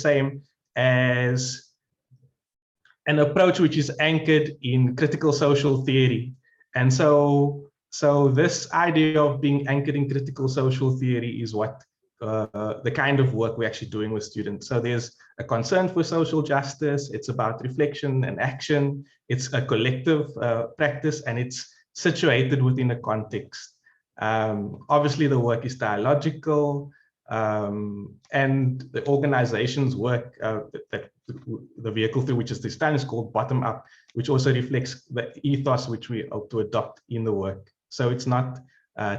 same as an approach which is anchored in critical social theory. And so this idea of being anchored in critical social theory is what the kind of work we're actually doing with students. So there's a concern for social justice. It's about reflection and action. It's a collective practice, and it's situated within a context. Obviously, the work is dialogical, and the organization's work, that the vehicle through which is done, is called bottom up, which also reflects the ethos which we hope to adopt in the work. So it's not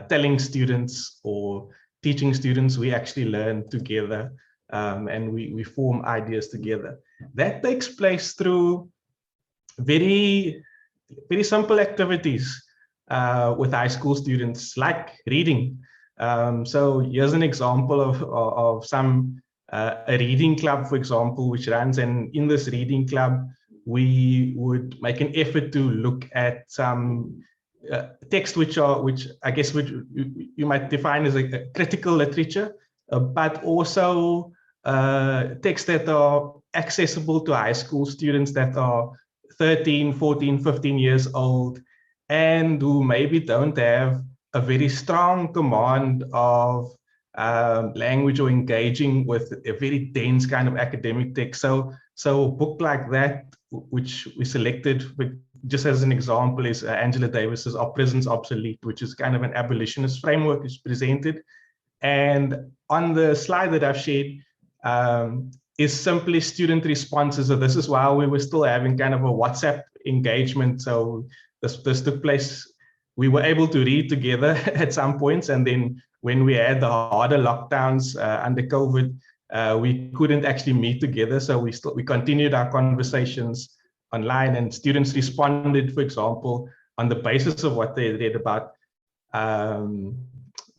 telling students or teaching students, we actually learn together, and we form ideas together. That takes place through very simple activities with high school students, like reading. So here's an example of a reading club, for example, which runs, and in this reading club, we would make an effort to look at some texts which I guess you might define as a critical literature, but also texts that are accessible to high school students that are 13, 14, 15 years old, and who maybe don't have a very strong command of language or engaging with a very dense kind of academic text. So a book like that, which we selected, just as an example, is Angela Davis's Are Prisons Obsolete, which is kind of an abolitionist framework is presented. And on the slide that I've shared is simply student responses. So this is while we were still having kind of a WhatsApp engagement. So this took place, we were able to read together at some points. And then when we had the harder lockdowns under COVID, we couldn't actually meet together. So we continued our conversations online, and students responded, for example, on the basis of what they read about to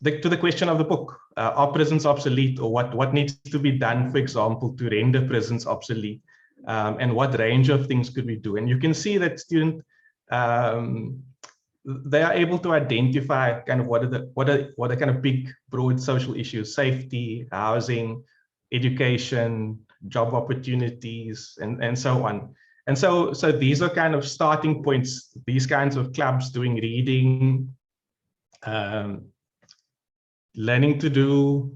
the question of the book, are prisons obsolete, or what needs to be done, for example, to render prisons obsolete, and what range of things could we do. And you can see that students, they are able to identify kind of what are kind of big, broad social issues: safety, housing, education, job opportunities, and so on. And so these are kind of starting points, these kinds of clubs doing reading, learning to do.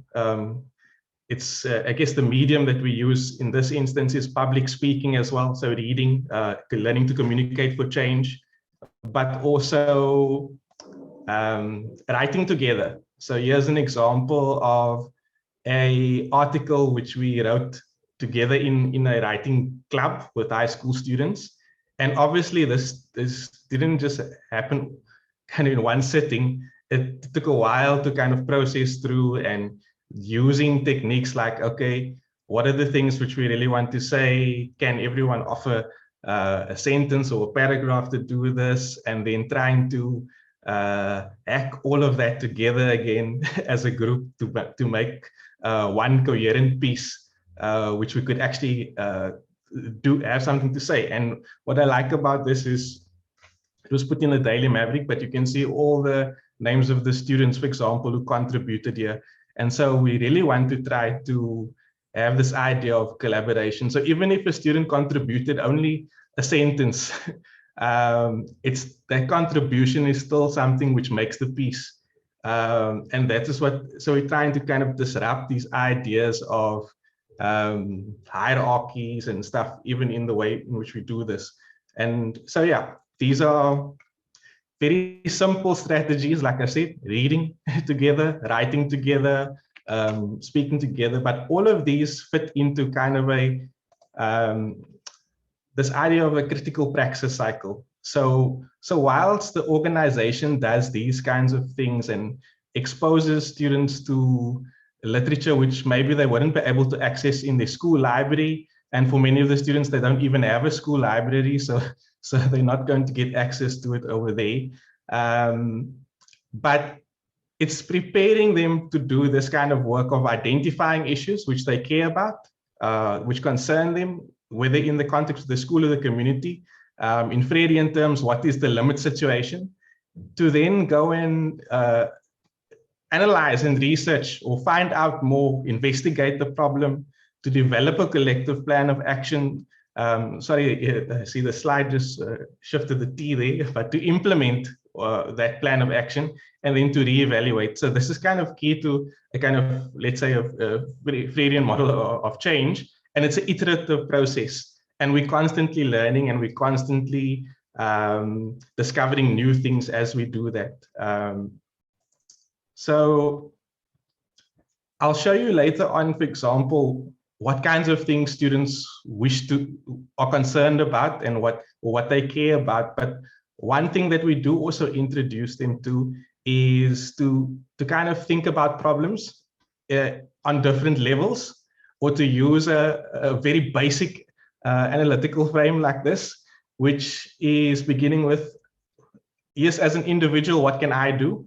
It's, I guess, the medium that we use in this instance is public speaking as well. So reading, learning to communicate for change, but also writing together. So here's an example of an article which we wrote together in a writing club with high school students. And obviously this didn't just happen kind of in one sitting. It took a while to kind of process through, and using techniques like, okay, what are the things which we really want to say? Can everyone offer a sentence or a paragraph to do this? And then trying to hack all of that together again as a group to make one coherent piece, which we could actually have something to say. And what I like about this is it was put in the Daily Maverick, but you can see all the names of the students, for example, who contributed here. And so we really want to try to have this idea of collaboration. So even if a student contributed only a sentence, that contribution is still something which makes the piece. And that is so we're trying to kind of disrupt these ideas of hierarchies and stuff, even in the way in which we do this. And so, yeah, these are very simple strategies, like I said, reading together, writing together, speaking together, but all of these fit into kind of this idea of a critical praxis cycle. So whilst the organization does these kinds of things and exposes students to literature which maybe they wouldn't be able to access in their school library, and for many of the students, they don't even have a school library, so they're not going to get access to it over there. But it's preparing them to do this kind of work of identifying issues which they care about, which concern them, whether in the context of the school or the community. In Freudian terms, what is the limit situation? To then go and analyze and research or find out more, investigate the problem, to develop a collective plan of action. Sorry, I see the slide just shifted the T there, but to implement that plan of action and then to reevaluate. So this is kind of key to a kind of, let's say, a Freudian model of change. And it's an iterative process. And we're constantly learning and we're constantly discovering new things as we do that. So I'll show you later on, for example, what kinds of things students are concerned about and what they care about. But one thing that we do also introduce them to is to kind of think about problems on different levels, or to use a very basic analytical frame like this, which is beginning with, yes, as an individual, what can I do?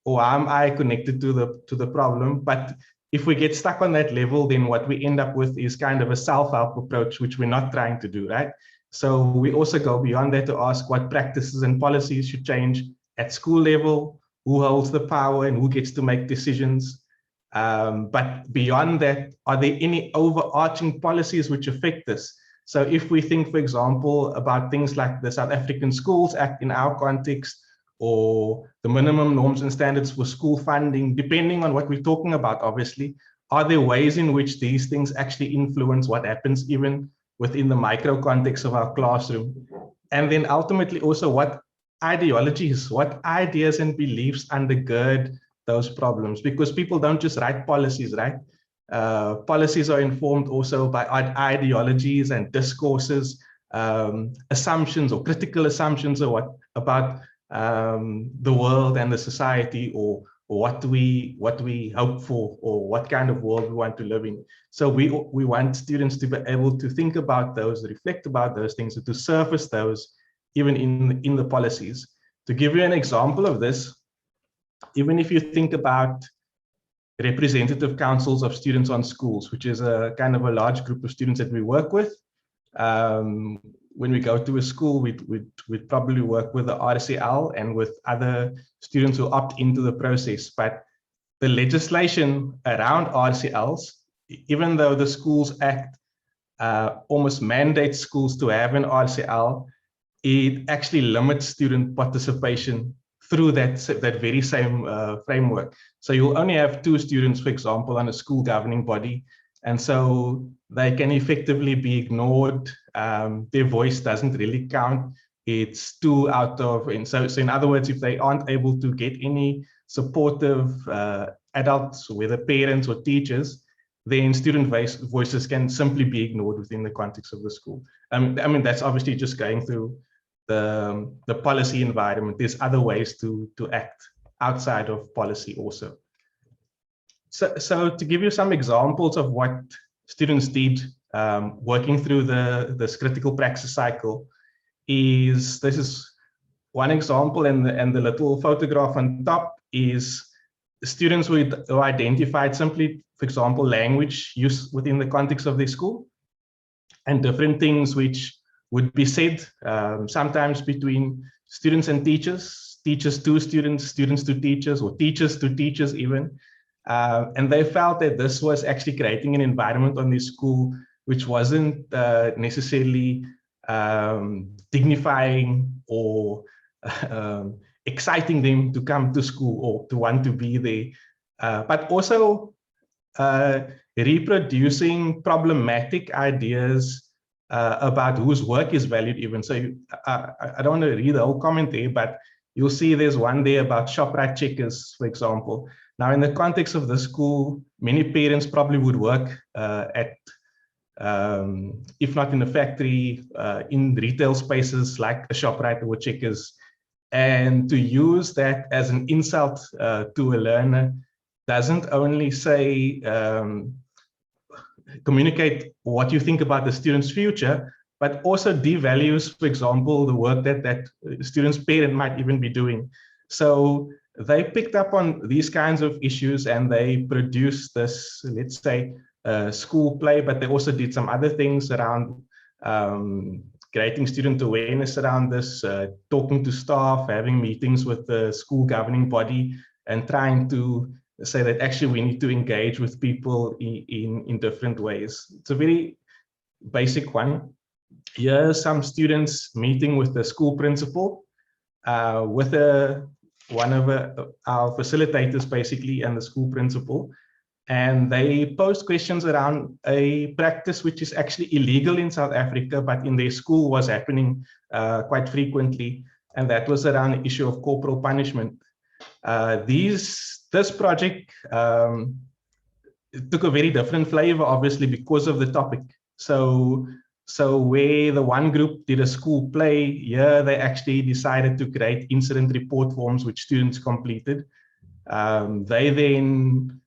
Or how am I connected to the problem? But if we get stuck on that level, then what we end up with is kind of a self-help approach, which we're not trying to do, right? So we also go beyond that to ask what practices and policies should change at school level, who holds the power and who gets to make decisions. But beyond that, are there any overarching policies which affect this? So if we think, for example, about things like the South African Schools Act in our context, or the minimum norms and standards for school funding, depending on what we're talking about, obviously, are there ways in which these things actually influence what happens even within the micro context of our classroom? And then ultimately also what ideologies, what ideas and beliefs undergird those problems, because people don't just write policies, right? Policies are informed also by ideologies and discourses, assumptions or critical assumptions or what about the world and the society, or what we hope for, or what kind of world we want to live in. So we want students to be able to think about those, reflect about those things, and to surface those even in the policies. To give you an example of this, even if you think about representative councils of students on schools, which is a kind of a large group of students that we work with. When we go to a school, we'd probably work with the RCL and with other students who opt into the process. But the legislation around RCLs, even though the Schools Act almost mandates schools to have an RCL, it actually limits student participation through that very same framework. So you'll only have 2 students, for example, on a school governing body. And so they can effectively be ignored. Their voice doesn't really count. It's 2 out of, and so in other words, if they aren't able to get any supportive adults, whether parents or teachers, then student voices can simply be ignored within the context of the school. I mean, that's obviously just going through the policy environment. There's other ways to act outside of policy also. So to give you some examples of what students did working through this critical praxis cycle, this is one example, and the little photograph on top is students who identified simply, for example, language use within the context of their school, and different things which would be said sometimes between students and teachers, teachers to students, students to teachers, or teachers to teachers even. And they felt that this was actually creating an environment on their school which wasn't necessarily dignifying or exciting them to come to school or to want to be there, but also reproducing problematic ideas about whose work is valued even. So I don't want to read the whole comment there, but you'll see there's one there about ShopRite checkers, for example. Now, in the context of the school, many parents probably would work at, if not in a factory, in retail spaces like a ShopRite or Checkers. And to use that as an insult to a learner doesn't only say, communicate what you think about the student's future, but also devalues, for example, the work that student's parent might even be doing. So they picked up on these kinds of issues and they produced this, let's say, school play, but they also did some other things around creating student awareness around this, talking to staff, having meetings with the school governing body, and trying to say that actually we need to engage with people in different ways. It's a very basic one. Here are some students meeting with the school principal, with one of our facilitators basically, and the school principal. And they posed questions around a practice which is actually illegal in South Africa, but in their school was happening quite frequently. And that was around the issue of corporal punishment. This project took a very different flavor, obviously, because of the topic. So where the one group did a school play, here they actually decided to create incident report forms which students completed. They then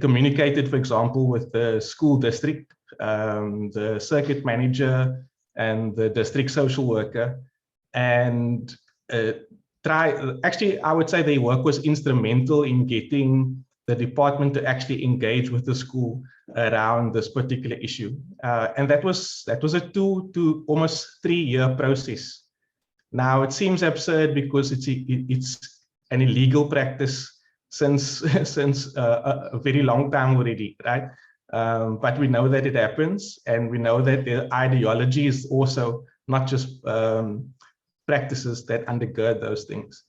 communicated, for example, with the school district, the circuit manager, and the district social worker, and actually, I would say their work was instrumental in getting the department to actually engage with the school around this particular issue. And that was a 2 to almost 3 year process. Now, it seems absurd because it's an illegal practice since a very long time already, right? But we know that it happens, and we know that the ideology is also not just practices that undergird those things.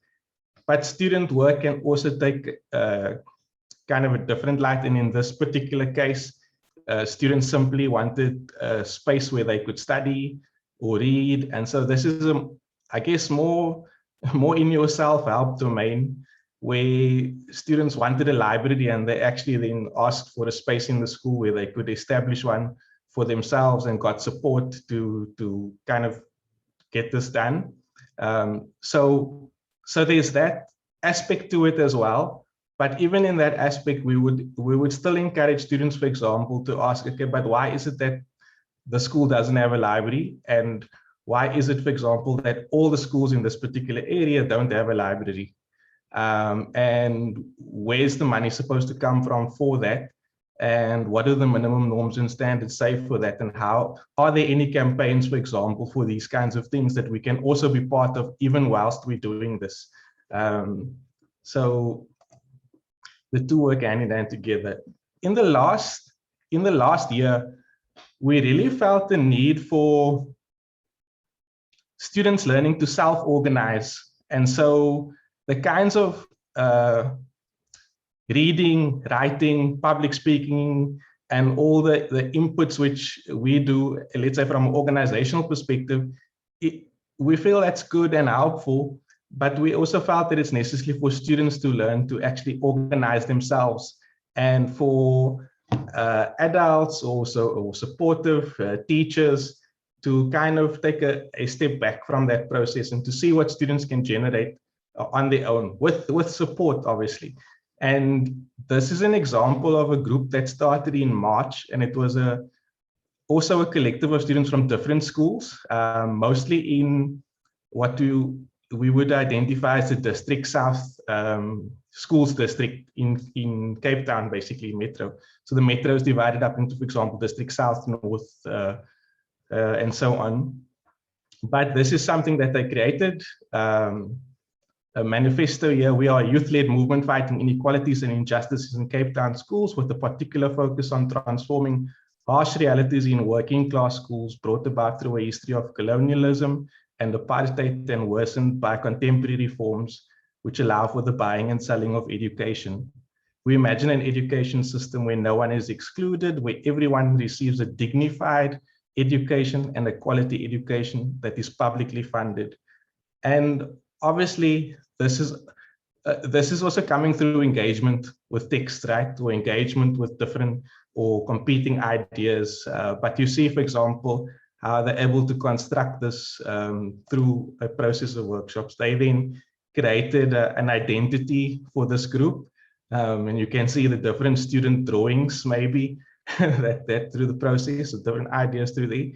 But student work can also take kind of a different light. And in this particular case, students simply wanted a space where they could study or read. And so this is, I guess, more in your self-help domain, where students wanted a library, and they actually then asked for a space in the school where they could establish one for themselves and got support to kind of get this done. So there's that aspect to it as well. But even in that aspect, we would still encourage students, for example, to ask, okay, but why is it that the school doesn't have a library? And why is it, for example, that all the schools in this particular area don't have a library? And where's the money supposed to come from for that? And what are the minimum norms and standards say for that? And how are there any campaigns, for example, for these kinds of things that we can also be part of, even whilst we're doing this? So the two work hand in hand together. In the last year, we really felt the need for students learning to self-organize. And so the kinds of reading, writing, public speaking, and all the inputs which we do, let's say from an organizational perspective, we feel that's good and helpful, but we also felt that it's necessary for students to learn to actually organize themselves, and for adults also, or supportive teachers, to kind of take a step back from that process and to see what students can generate on their own, with support, obviously. And this is an example of a group that started in March, and it was also a collective of students from different schools, mostly in what we would identify as the District South schools district in Cape Town, basically Metro. So the Metro is divided up into, for example, District South, North, and so on. But this is something that they created. A manifesto here: we are a youth-led movement fighting inequalities and injustices in Cape Town schools, with a particular focus on transforming harsh realities in working class schools brought about through a history of colonialism and apartheid, and worsened by contemporary reforms which allow for the buying and selling of education. We imagine an education system where no one is excluded, where everyone receives a dignified education and a quality education that is publicly funded. And obviously, this is also coming through engagement with text, right? Or engagement with different or competing ideas. But you see, for example, how they're able to construct this through a process of workshops. They then created an identity for this group. And you can see the different student drawings, maybe, that through the process, the different ideas through there.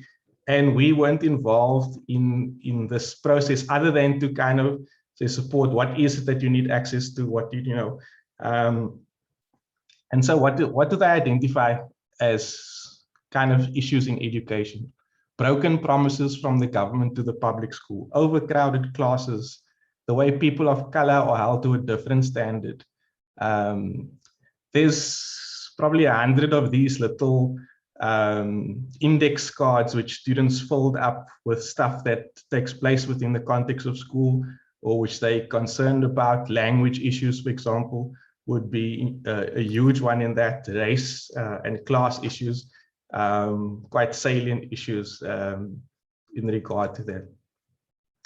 And we weren't involved in this process other than to kind of say support what is it that you need access to, what you know. And so what do they identify as kind of issues in education? Broken promises from the government to the public school, overcrowded classes, the way people of color are held to a different standard, There's probably 100 of these little index cards which students filled up with stuff that takes place within the context of school, or which they're concerned about. Language issues, for example, would be a huge one in that. Race and class issues, quite salient issues in regard to that.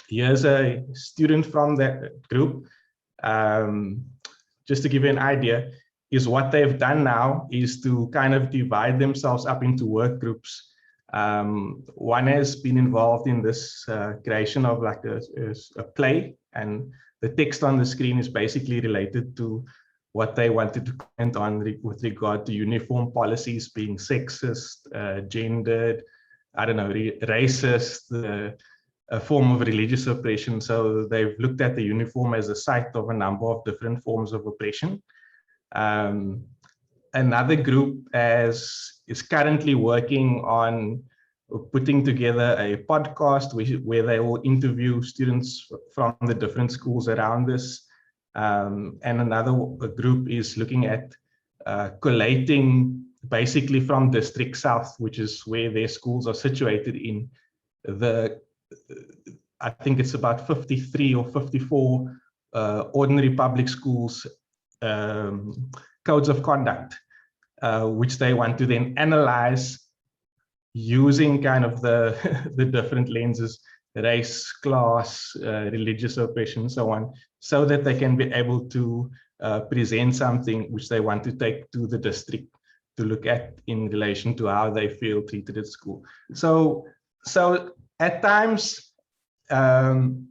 Here's a student from that group. Just to give you an idea, is what they've done now is to kind of divide themselves up into work groups. One has been involved in this creation of like a play, and the text on the screen is basically related to what they wanted to comment on with regard to uniform policies being sexist, gendered, I don't know, racist, a form of religious oppression. So they've looked at the uniform as a site of a number of different forms of oppression. Another group is currently working on putting together a podcast where they will interview students from the different schools around this. And another group is looking at collating basically from District South, which is where their schools are situated in, I think it's about 53 or 54 ordinary public schools codes of conduct, which they want to then analyze using kind of the different lenses, race, class, religious oppression, so on, so that they can be able to present something which they want to take to the district to look at in relation to how they feel treated at school. So at times, one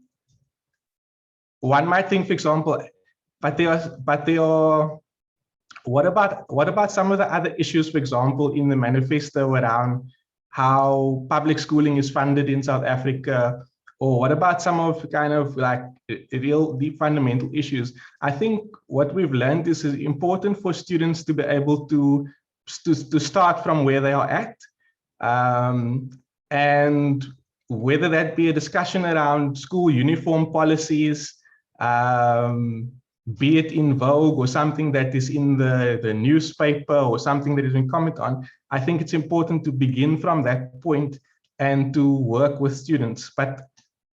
might think, for example, what about some of the other issues, for example, in the manifesto around how public schooling is funded in South Africa, or what about some of kind of like real deep fundamental issues? I think what we've learned is it's important for students to be able to start from where they are at, and whether that be a discussion around school uniform policies, be it in Vogue or something that is in the newspaper or something that is in comment on, I think it's important to begin from that point and to work with students. But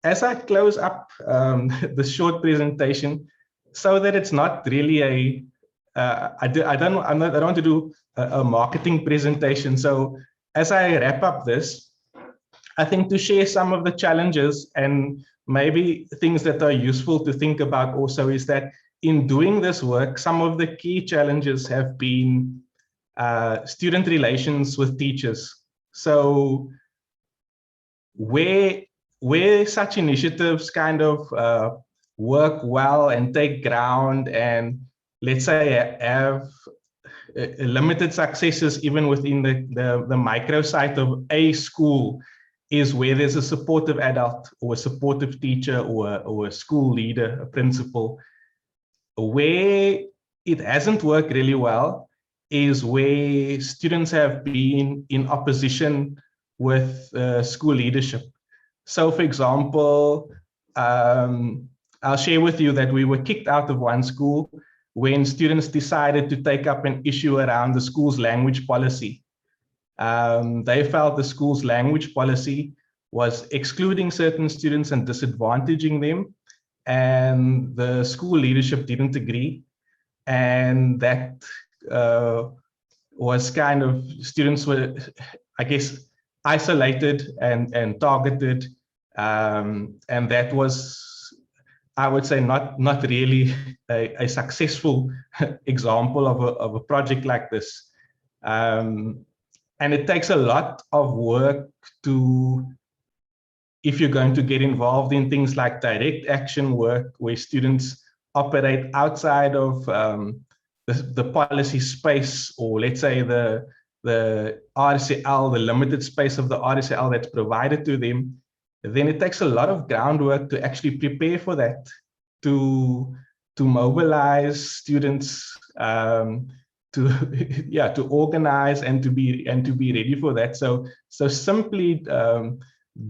as I close up the short presentation, so that it's not really I don't want to do a marketing presentation. So as I wrap up this, I think to share some of the challenges and maybe things that are useful to think about also is that in doing this work, some of the key challenges have been student relations with teachers. So where such initiatives kind of work well and take ground and, let's say, have limited successes even within the microsite of a school, is where there's a supportive adult or a supportive teacher or a school leader, a principal. Where it hasn't worked really well is where students have been in opposition with school leadership. So, for example, I'll share with you that we were kicked out of one school when students decided to take up an issue around the school's language policy. They felt the school's language policy was excluding certain students and disadvantaging them, and the school leadership didn't agree. And that was kind of, students were, I guess, isolated and targeted. And that was, I would say, not really a successful example of a project like this. And it takes a lot of work if you're going to get involved in things like direct action work, where students operate outside of the policy space, or let's say the RCL, the limited space of the RCL that's provided to them, then it takes a lot of groundwork to actually prepare for that, to mobilize students, to organize and to be ready for that. So simply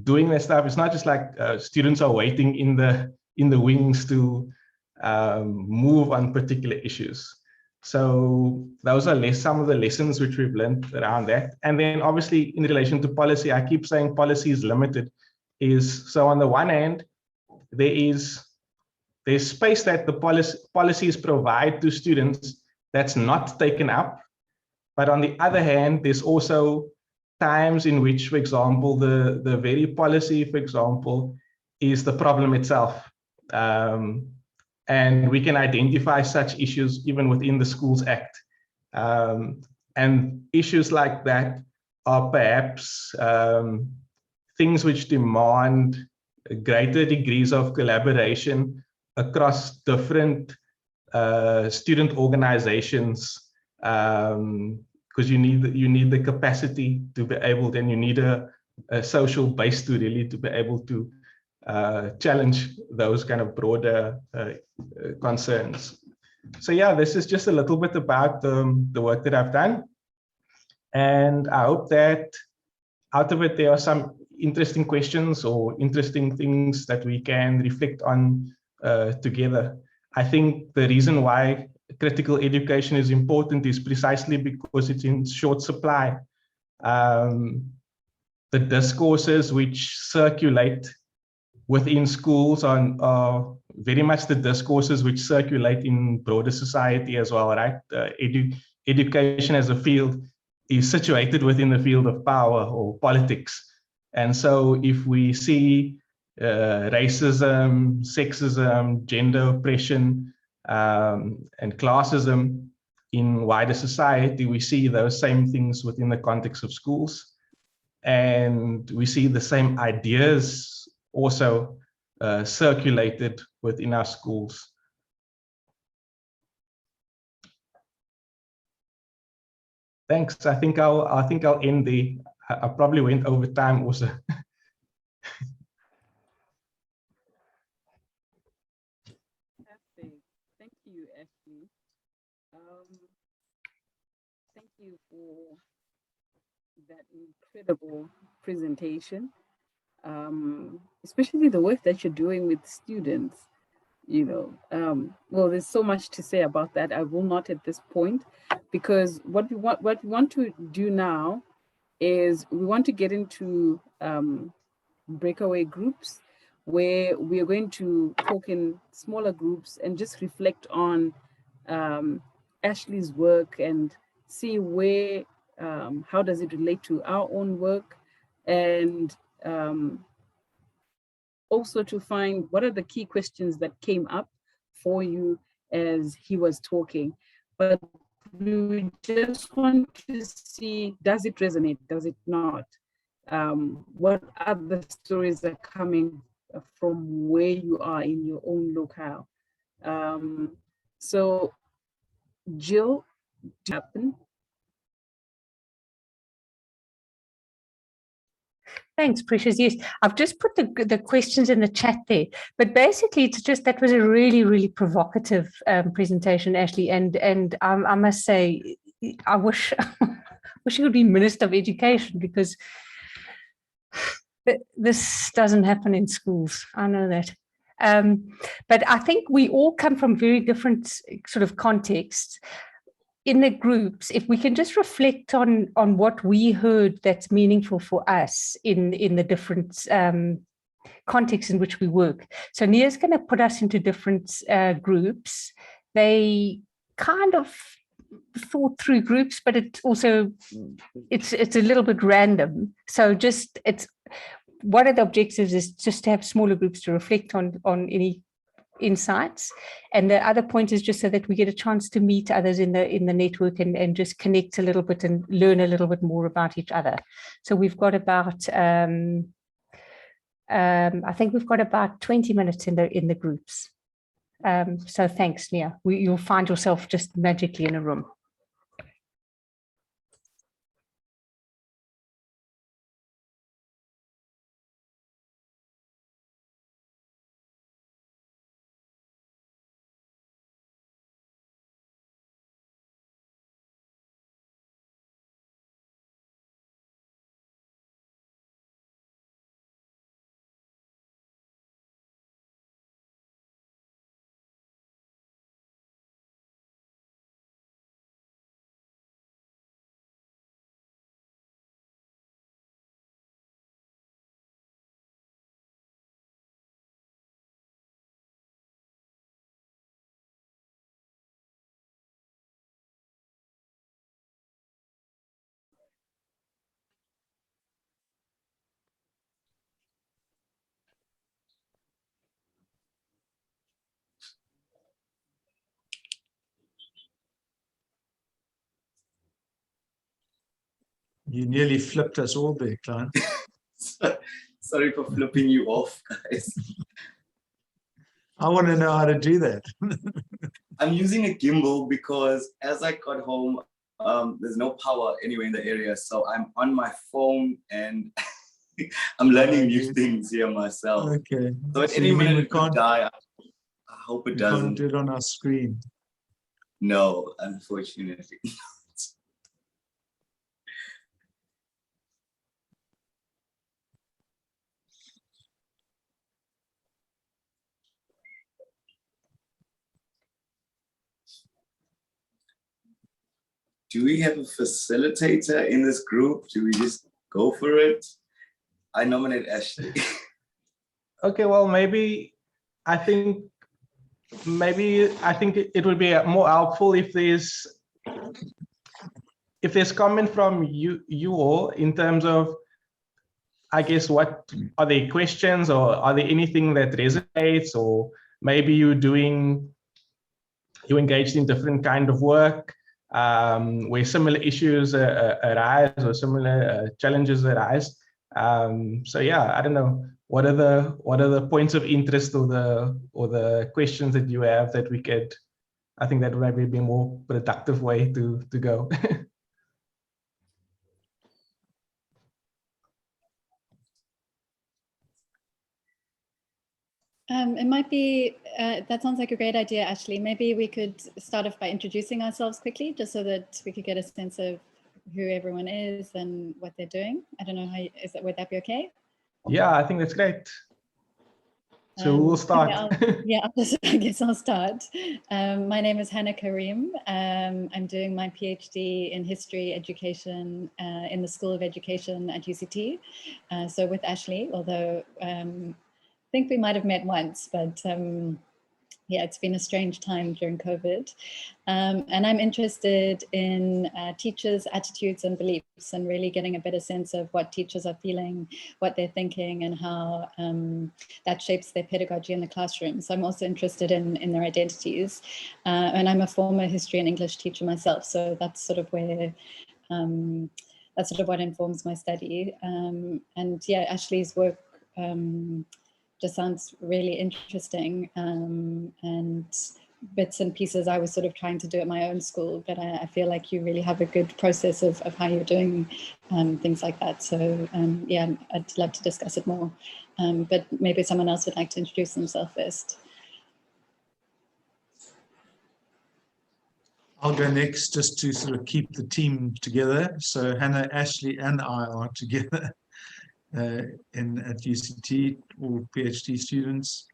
doing that stuff, it's not just like students are waiting in the wings to move on particular issues. So those are some of the lessons which we've learned around that. And then obviously in relation to policy, I keep saying policy is limited. So on the one hand, there's space that the policies provide to students that's not taken up. But on the other hand, there's also times in which, for example, the very policy, for example, is the problem itself. And we can identify such issues even within the Schools Act. And issues like that are perhaps things which demand greater degrees of collaboration across different student organizations, because you need the capacity to be able, then you need a social base to really to be able to challenge those kind of broader concerns. So yeah, this is just a little bit about the work that I've done. And I hope that out of it, there are some interesting questions or interesting things that we can reflect on together. I think the reason why critical education is important is precisely because it's in short supply. The discourses which circulate within schools are very much the discourses which circulate in broader society as well, right? Education as a field is situated within the field of power or politics. And so if we see racism, sexism, gender oppression, and classism in wider society, we see those same things within the context of schools. And we see the same ideas also circulated within our schools. Thanks. I think I'll end there. I probably went over time also. Thank you, Ashley. Thank you for that incredible presentation, especially the work that you're doing with students. Well, there's so much to say about that. I will not at this point, because what we want to do now is we want to get into breakaway groups where we are going to talk in smaller groups and just reflect on Ashley's work and see where, how does it relate to our own work, and also to find what are the key questions that came up for you as he was talking. But we just want to see, does it resonate? Does it not? What other stories are coming from where you are in your own locale? So, Jill, do you happen? Thanks, Precious. Yes, I've just put the questions in the chat there. But basically, it's just that was a really, really provocative presentation, Ashley. And I must say, I wish you would be Minister of Education, because this doesn't happen in schools. I know that. But I think we all come from very different sort of contexts. In the groups, if we can just reflect on what we heard that's meaningful for us in the different contexts in which we work. So Nia's going to put us into different groups. They kind of thought through groups, but it's a little bit random. So just one of the objectives is just to have smaller groups to reflect on any insights, and the other point is just so that we get a chance to meet others in the network and just connect a little bit and learn a little bit more about each other. So we've got about I think we've got about 20 minutes in the groups. So thanks, Nia. You'll find yourself just magically in a room. You nearly flipped us all there, Klein. Sorry for flipping you off, guys. I want to know how to do that. I'm using a gimbal because as I got home, there's no power anywhere in the area. So I'm on my phone and I'm learning new things here myself. Okay. So at So any you mean minute we it could can't, die. I hope it we can't doesn't. do it on our screen? No, unfortunately. Do we have a facilitator in this group? Do we just go for it? I nominate Ashley. Okay, well, maybe I think it would be more helpful if there's comment from you all in terms of, I guess, what are there questions, or are there anything that resonates, or maybe you engaged in different kind of work where similar issues arise or similar challenges arise. So yeah, I don't know. What are the points of interest or the questions that you have that we could? I think that would maybe be a more productive way to go. It might be, that sounds like a great idea, Ashley. Maybe we could start off by introducing ourselves quickly, just so that we could get a sense of who everyone is and what they're doing. I don't know, would that be okay? Yeah, I think that's great. So we'll start. Okay, I guess I'll start. My name is Hannah Karim. I'm doing my PhD in history education in the School of Education at UCT. So with Ashley, although I think we might have met once, but yeah, it's been a strange time during COVID. And I'm interested in teachers' attitudes and beliefs, and really getting a better sense of what teachers are feeling, what they're thinking, and how that shapes their pedagogy in the classroom. So I'm also interested in their identities. And I'm a former history and English teacher myself. So that's sort of where, that's sort of what informs my study. And yeah, Ashley's work just sounds really interesting, and bits and pieces I was sort of trying to do at my own school, but I feel like you really have a good process of how you're doing things like that. So yeah, I'd love to discuss it more, but maybe someone else would like to introduce themselves first. I'll go next just to sort of keep the team together. So Hannah, Ashley and I are together. At UCT, all PhD students.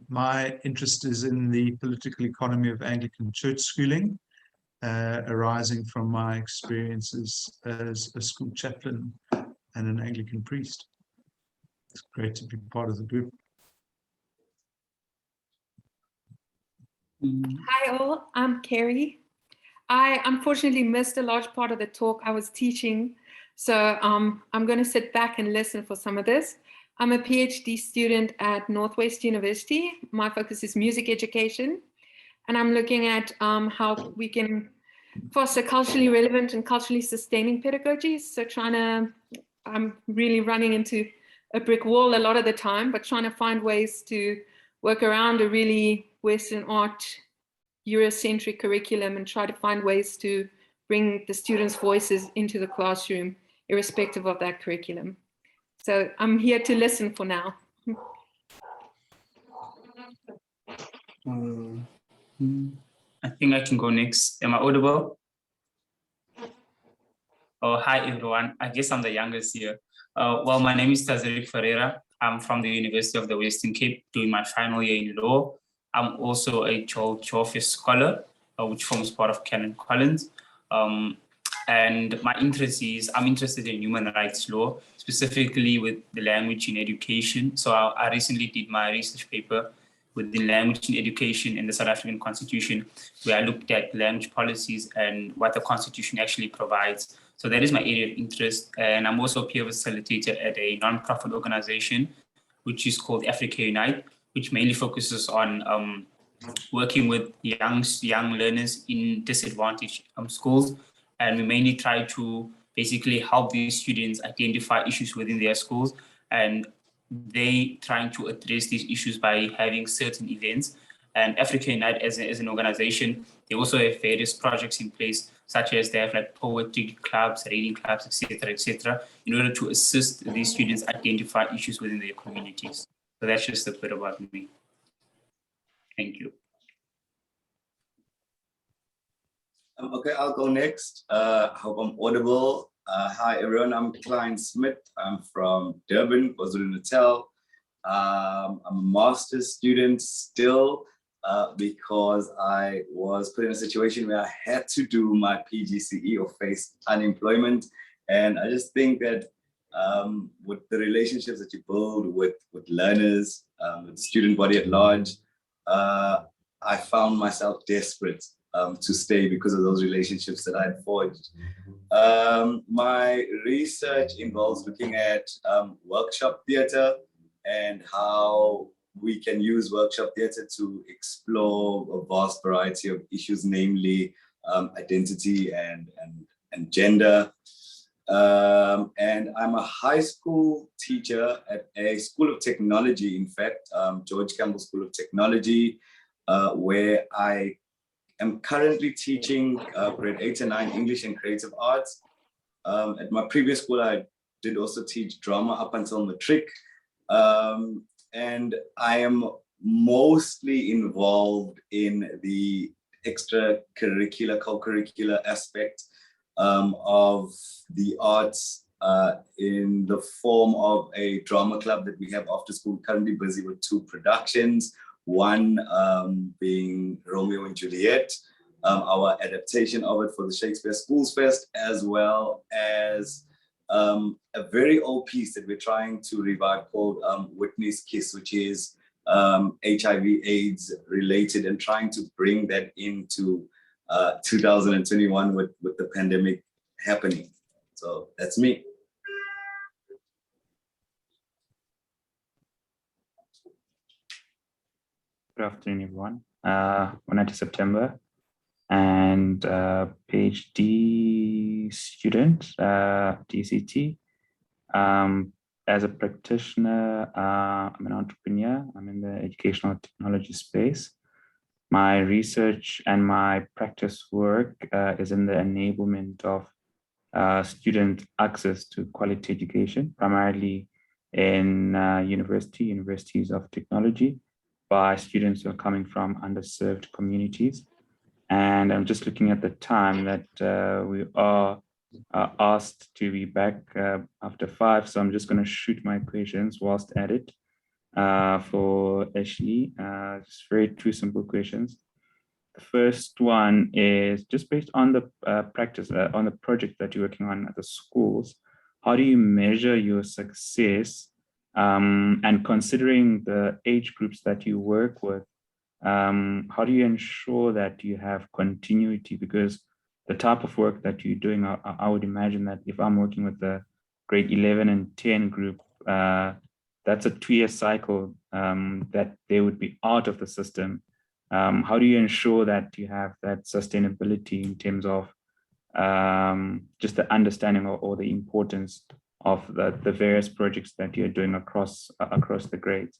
My interest is in the political economy of Anglican church schooling, arising from my experiences as a school chaplain and an Anglican priest. It's great to be part of the group. Hi all, I'm Carrie. I unfortunately missed a large part of the talk I was teaching, so I'm going to sit back and listen for some of this. I'm a PhD student at Northwest University. My focus is music education, and I'm looking at how we can foster culturally relevant and culturally sustaining pedagogies. So I'm really running into a brick wall a lot of the time, but trying to find ways to work around a really Western art Eurocentric curriculum and try to find ways to bring the students' voices into the classroom, irrespective of that curriculum. So I'm here to listen for now. I think I can go next. Am I audible? Oh, hi everyone. I guess I'm the youngest here. Well, my name is Taziri Ferreira. I'm from the University of the Western Cape doing my final year in law. I'm also a Geography scholar, which forms part of Canon Collins. And my interest is, I'm interested in human rights law, specifically with the language in education. So I recently did my research paper with the language in education in the South African Constitution, where I looked at language policies and what the Constitution actually provides. So that is my area of interest. And I'm also a peer facilitator at a nonprofit organization, which is called Africa Unite, which mainly focuses on working with young learners in disadvantaged schools. And we mainly try to basically help these students identify issues within their schools, and they trying to address these issues by having certain events. And Africa Unite as an organization, they also have various projects in place, such as they have like poetry clubs, reading clubs, etc., in order to assist these students identify issues within their communities. So that's just a bit about me. Thank you. Okay, I'll go next. Hope I'm audible. Hi everyone, I'm Klein Smith. I'm from Durban, KwaZulu-Natal. I'm a master's student still because I was put in a situation where I had to do my PGCE or face unemployment. And I just think that with the relationships that you build with learners, with the student body at large, I found myself desperate to stay because of those relationships that I had forged. My research involves looking at workshop theatre and how we can use workshop theatre to explore a vast variety of issues, namely identity and gender. And I'm a high school teacher at a school of technology, in fact, George Campbell School of Technology, where I am currently teaching grade 8 and 9 English and creative arts. At my previous school, I did also teach drama up until matric. And I am mostly involved in the extracurricular, co-curricular aspect of the arts in the form of a drama club that we have after school. Currently busy with 2 productions. One being Romeo and Juliet, our adaptation of it for the Shakespeare Schools Fest, as well as a very old piece that we're trying to revive called Whitney's Kiss, which is HIV/AIDS related, and trying to bring that into 2021 with the pandemic happening. So that's me. Good afternoon, everyone. 1 September, and PhD student, DCT. As a practitioner, I'm an entrepreneur. I'm in the educational technology space. My research and my practice work is in the enablement of student access to quality education, primarily in universities of technology, by students who are coming from underserved communities. And I'm just looking at the time that we are asked to be back after 5. So I'm just going to shoot my questions whilst at it for Ashley. Just two simple questions. The first one is just based on the practice, on the project that you're working on at the schools. How do you measure your success? And considering the age groups that you work with, how do you ensure that you have continuity? Because the type of work that you're doing, I would imagine that if I'm working with the grade 11 and 10 group, that's a 2-year cycle that they would be out of the system. How do you ensure that you have that sustainability in terms of just the understanding or the importance of the various projects that you're doing across the grades?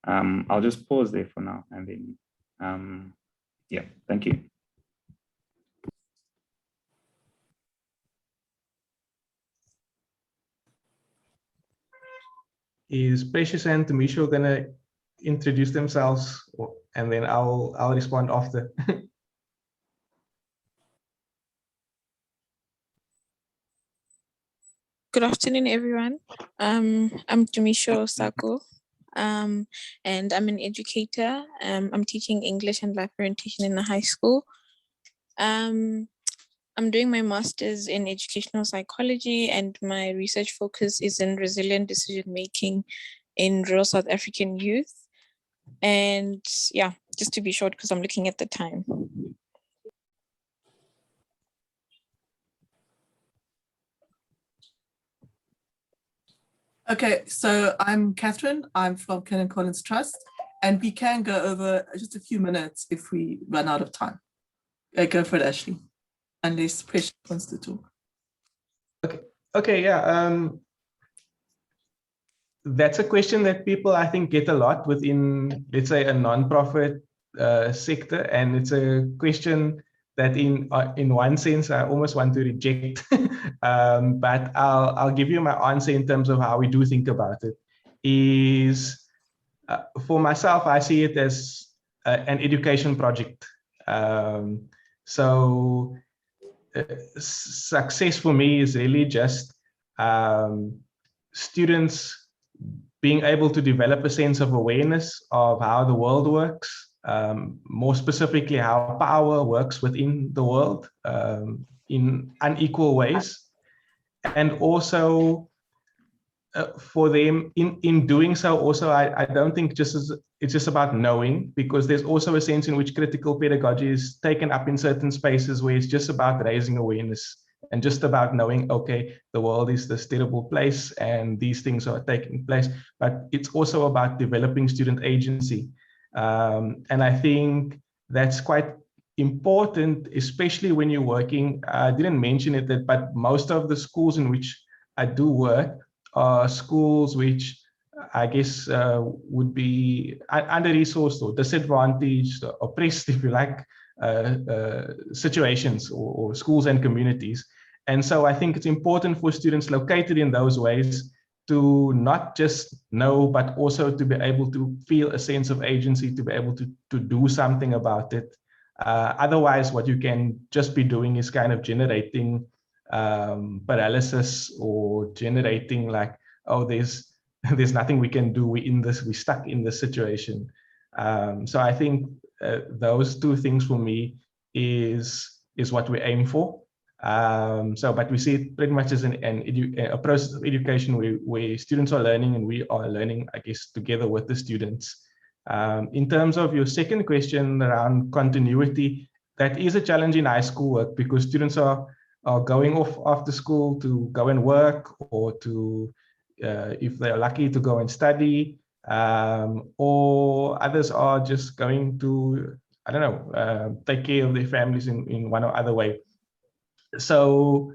I'll just pause there for now, and then yeah, thank you. Is Precious and Tamisho gonna introduce themselves, and then I'll respond after? Good afternoon, everyone. I'm Tamisho Sako, and I'm an educator. I'm teaching English and life orientation in a high school. I'm doing my master's in educational psychology, and my research focus is in resilient decision-making in rural South African youth. And yeah, just to be short, because I'm looking at the time. Okay, so I'm Catherine. I'm from Canon Collins Trust, and we can go over just a few minutes if we run out of time. Go for it, Ashley, unless Precious wants to talk. Okay, yeah. That's a question that people, I think, get a lot within, let's say, a nonprofit sector, and it's a question that, in one sense, I almost want to reject. But I'll give you my answer in terms of how we do think about it. Is for myself, I see it as an education project. So success for me is really just students being able to develop a sense of awareness of how the world works, more specifically how power works within the world in unequal ways, and also for them in doing so, also I don't think it's just about knowing, because there's also a sense in which critical pedagogy is taken up in certain spaces where it's just about raising awareness and just about knowing, okay, the world is this terrible place and these things are taking place, but it's also about developing student agency. And I think that's quite important, especially when you're working. I didn't mention it, but most of the schools in which I do work are schools which I guess would be under-resourced or disadvantaged, or oppressed, if you like, situations, or schools and communities. And so I think it's important for students located in those ways to not just know, but also to be able to feel a sense of agency, to be able to do something about it. Otherwise, what you can just be doing is kind of generating paralysis, or generating like, oh, there's nothing we can do. We're stuck in this situation. So I think those two things for me is what we aim for. But we see it pretty much as a process of education where students are learning and we are learning, I guess, together with the students. In terms of your second question around continuity, that is a challenge in high school work, because students are going off after school to go and work, or to, if they're lucky, to go and study, or others are just going to, I don't know, take care of their families in one or other way. So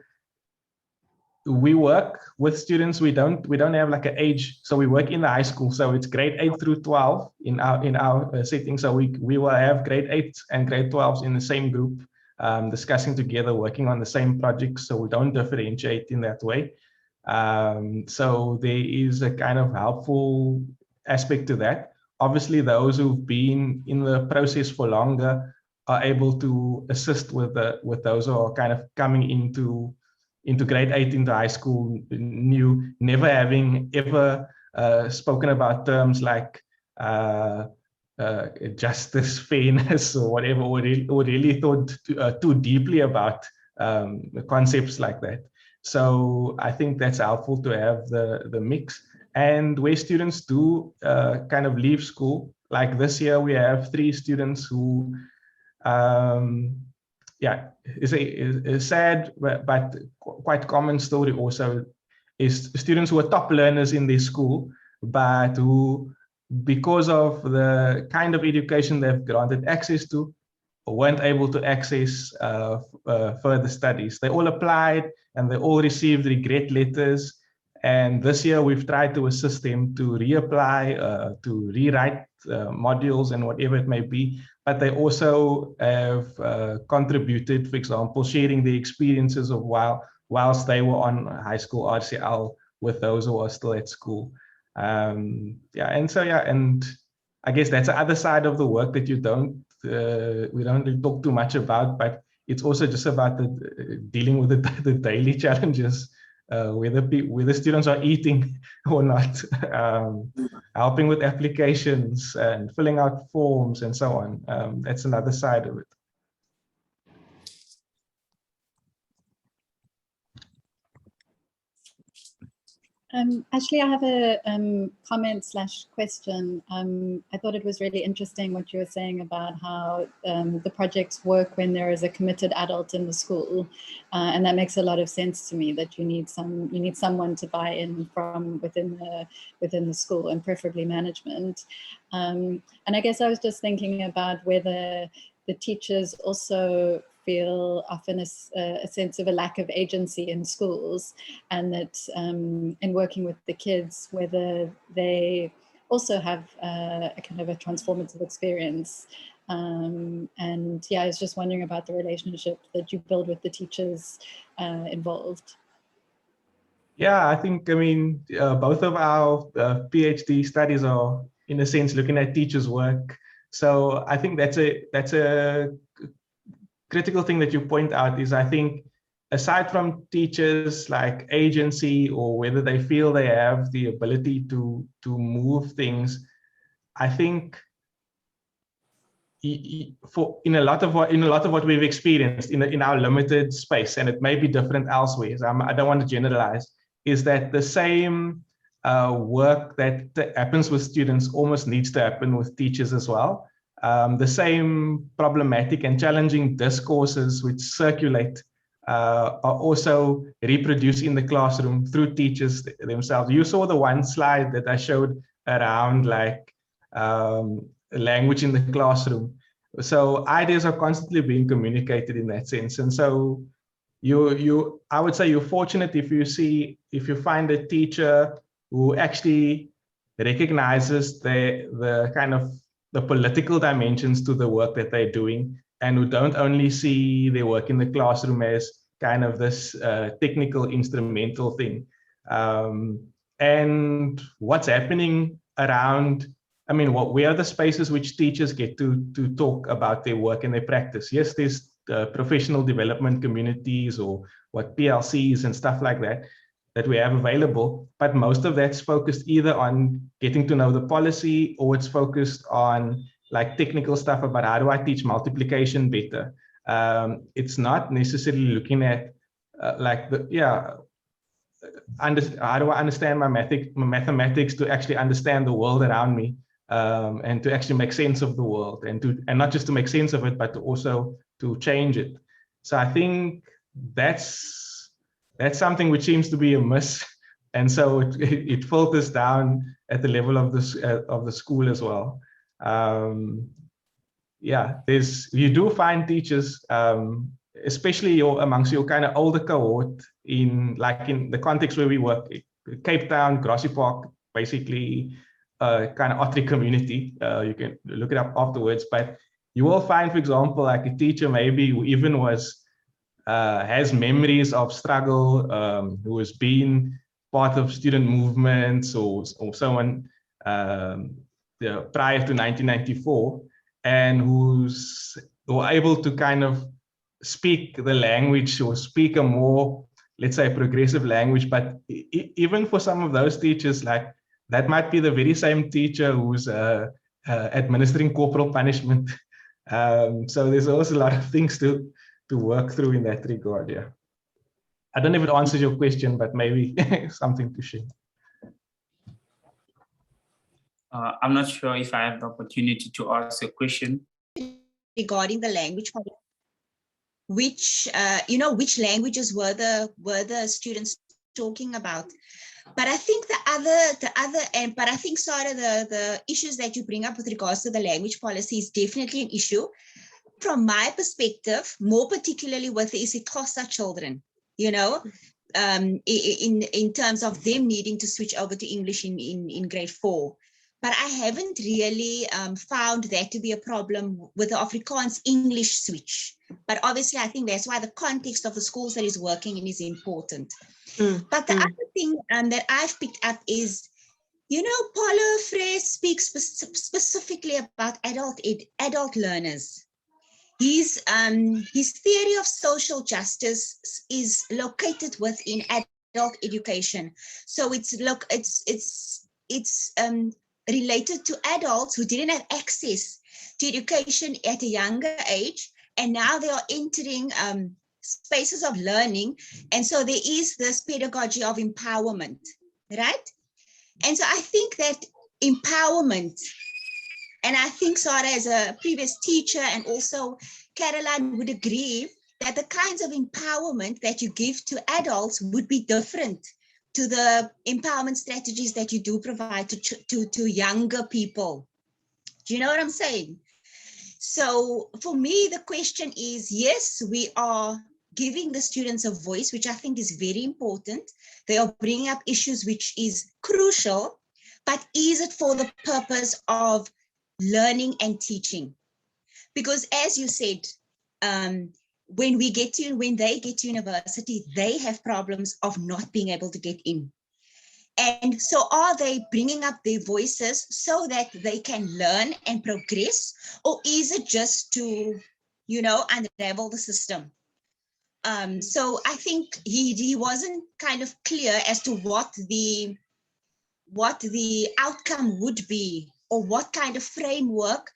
we work with students. We don't have like an age. So we work in the high school. So it's grade 8 through 12 in our setting. So we will have grade 8s and grade 12s in the same group, discussing together, working on the same projects. So we don't differentiate in that way. So there is a kind of helpful aspect to that. Obviously, those who've been in the process for longer are able to assist with those who are kind of coming into grade 8, into high school, new, never having ever spoken about terms like justice, fairness, or whatever, or really thought too deeply about concepts like that. So I think that's helpful to have the mix. And where students do kind of leave school, like this year, we have 3 students who, it's a sad but quite common story also, is students who are top learners in their school, but who, because of the kind of education they've granted access to, weren't able to access further studies. They all applied and they all received regret letters. And this year we've tried to assist them to reapply, to rewrite modules and whatever it may be. But they also have contributed, for example, sharing the experiences of whilst they were on high school RCL with those who are still at school. And I guess that's the other side of the work that we don't really talk too much about, but it's also just about dealing with the daily challenges, whether students are eating or not, helping with applications and filling out forms and so on. That's another side of it. Actually, I have a comment/question. I thought it was really interesting what you were saying about how the projects work when there is a committed adult in the school, and that makes a lot of sense to me. That you need someone to buy in from within the school, and preferably management. And I guess I was just thinking about whether the teachers also feel often a sense of a lack of agency in schools, and that in working with the kids, whether they also have a kind of a transformative experience. And yeah, I was just wondering about the relationship that you build with the teachers involved. Yeah, I think, I mean, both of our PhD studies are, in a sense, looking at teachers' work. So I think that's a critical thing that you point out is, I think, aside from teachers like agency or whether they feel they have the ability to move things, I think in a lot of what we've experienced in our limited space, and it may be different elsewhere, so I don't want to generalize, is that the same work that happens with students almost needs to happen with teachers as well. The same problematic and challenging discourses which circulate are also reproduced in the classroom through teachers themselves. You saw the one slide that I showed around like language in the classroom. So ideas are constantly being communicated in that sense. And so I would say you're fortunate if you find a teacher who actually recognizes the kind of the political dimensions to the work that they're doing, and who don't only see their work in the classroom as kind of this technical instrumental thing. And what's happening around, I mean, where are the spaces which teachers get to talk about their work and their practice? Yes, there's professional development communities or what PLCs and stuff like that we have available, but most of that's focused either on getting to know the policy, or it's focused on like technical stuff about how do I teach multiplication better. It's not necessarily looking at how do I understand my mathematics to actually understand the world around me, and to actually make sense of the world, and not just to make sense of it, but to also to change it. So I think that's something which seems to be a miss, and so it filters down at the level of the school as well. Yeah, you do find teachers, especially amongst your kind of older cohort, in the context where we work, Cape Town, Grassy Park, basically kind of Ottery community. You can look it up afterwards, but you will find, for example, like a teacher maybe who even has memories of struggle, who has been part of student movements or someone prior to 1994, and who are able to kind of speak the language or speak a more, let's say, progressive language. But even for some of those teachers, like that might be the very same teacher who's administering corporal punishment. So there's also a lot of things to work through in that regard. Yeah, I don't know if it answers your question, but maybe something to share. I'm not sure if I have the opportunity to ask a question regarding the language policy. Which languages were the students talking about? But I think but I think, Sarah, the issues that you bring up with regards to the language policy is definitely an issue. From my perspective, more particularly with the isiXhosa children, in terms of them needing to switch over to English in grade 4. But I haven't really found that to be a problem with the Afrikaans English switch. But obviously, I think that's why the context of the schools that he's working in is important. But the other thing that I've picked up is, Paulo Freire speaks specifically about adult learners. His theory of social justice is located within adult education. So it's related to adults who didn't have access to education at a younger age, and now they are entering spaces of learning. And so there is this pedagogy of empowerment, right? And so I think that empowerment, and I think Sarah, as a previous teacher, and also Caroline would agree that the kinds of empowerment that you give to adults would be different to the empowerment strategies that you do provide to younger people. Do you know what I'm saying? So for me, the question is, yes, we are giving the students a voice, which I think is very important. They are bringing up issues which is crucial, but is it for the purpose of learning and teaching? Because as you said, when they get to university, they have problems of not being able to get in. And so are they bringing up their voices so that they can learn and progress? Or is it just to, unravel the system? So I think he wasn't kind of clear as to what the outcome would be, or what kind of framework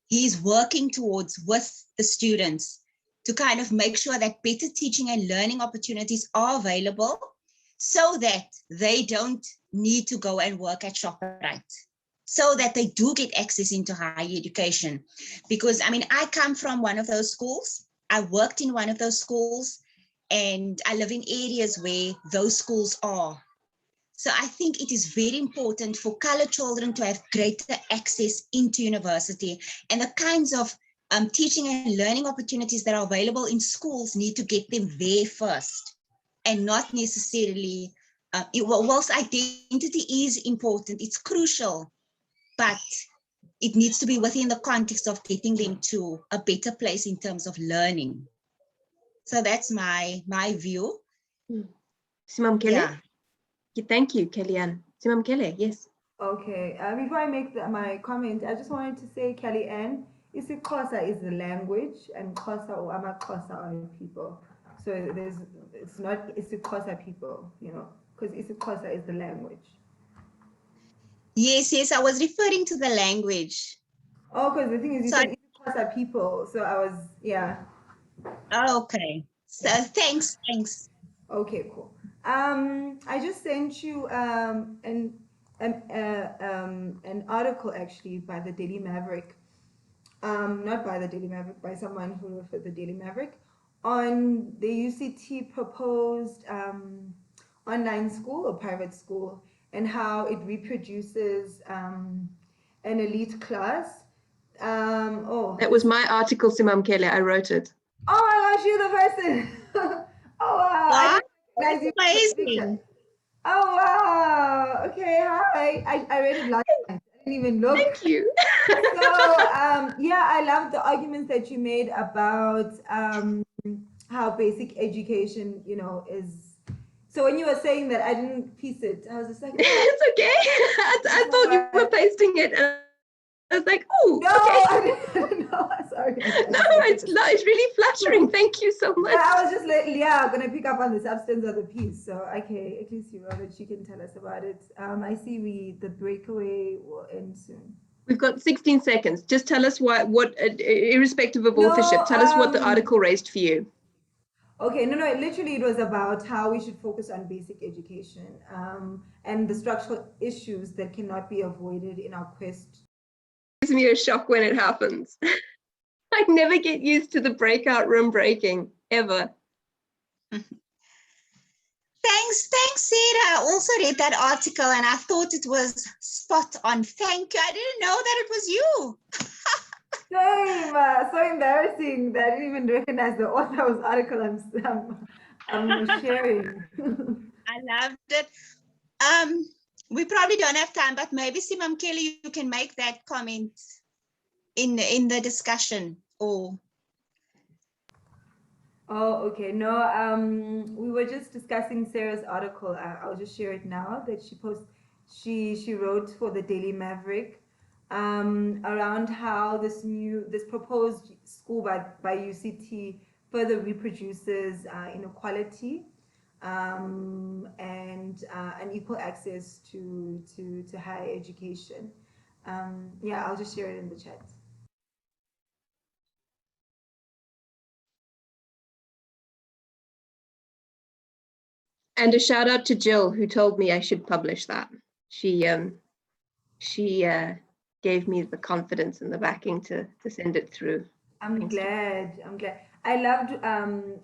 he's working towards with the students to kind of make sure that better teaching and learning opportunities are available so that they don't need to go and work at ShopRite, so that they do get access into higher education. Because, I come from one of those schools. I worked in one of those schools, and I live in areas where those schools are. So I think it is very important for colored children to have greater access into university, and the kinds of teaching and learning opportunities that are available in schools need to get them there first, and not necessarily, whilst identity is important, it's crucial, but it needs to be within the context of getting them to a better place in terms of learning. So that's my view. Simam Kelly? Yeah. Thank you, Kellyanne. Simam Kelly, yes. Okay, before I make my comment, I just wanted to say, Kellyanne, isiXhosa is the language, and Xhosa or amaXhosa are people. So it's not isiXhosa people, because isiXhosa is the language. Yes, I was referring to the language. Oh, because the thing is, you said isiXhosa people, so I was, yeah. Oh, okay. So thanks. Okay, cool. I just sent you an article actually by the Daily Maverick, not by the Daily Maverick, by someone who wrote for the Daily Maverick, on the UCT proposed online school or private school, and how it reproduces an elite class. That was my article, Simam Kelly. I wrote it. Oh my gosh, you're the person. Oh wow. Wow, That's amazing. Oh wow. Okay, hi. I read it last night. I didn't even look. Thank you. So yeah, I love the arguments that you made about how basic education, is. So when you were saying that, I didn't piece it. I was just like, oh. It's okay. I thought you were pasting it, and I was like, oh, no, okay. I didn't know. Sorry. No, it's really flattering. Thank you so much. Yeah, I was just like, I'm gonna pick up on the substance of the piece. So okay, at least you wrote it. You can tell us about it. I see the breakaway will end soon. We've got 16 seconds. Just tell us what irrespective of authorship, tell us what the article raised for you. Okay, no, literally it was about how we should focus on basic education and the structural issues that cannot be avoided in our quest. It gives me a shock when it happens. I never get used to the breakout room breaking, ever. Thanks, Sarah. I also read that article and I thought it was spot on. Thank you. I didn't know that it was you. Same. So embarrassing that I didn't even recognize the author's article I'm sharing. I loved it. We probably don't have time, but maybe Simam Kelly, you can make that comment in the discussion. Or oh, okay. No, we were just discussing Sarah's article. I'll just share it now that she wrote for the Daily Maverick. Around how this proposed school by UCT further reproduces inequality and unequal access to higher education. Yeah, I'll just share it in the chat. And a shout out to Jill, who told me I should publish that. She gave me the confidence and the backing to send it through. I'm glad. I loved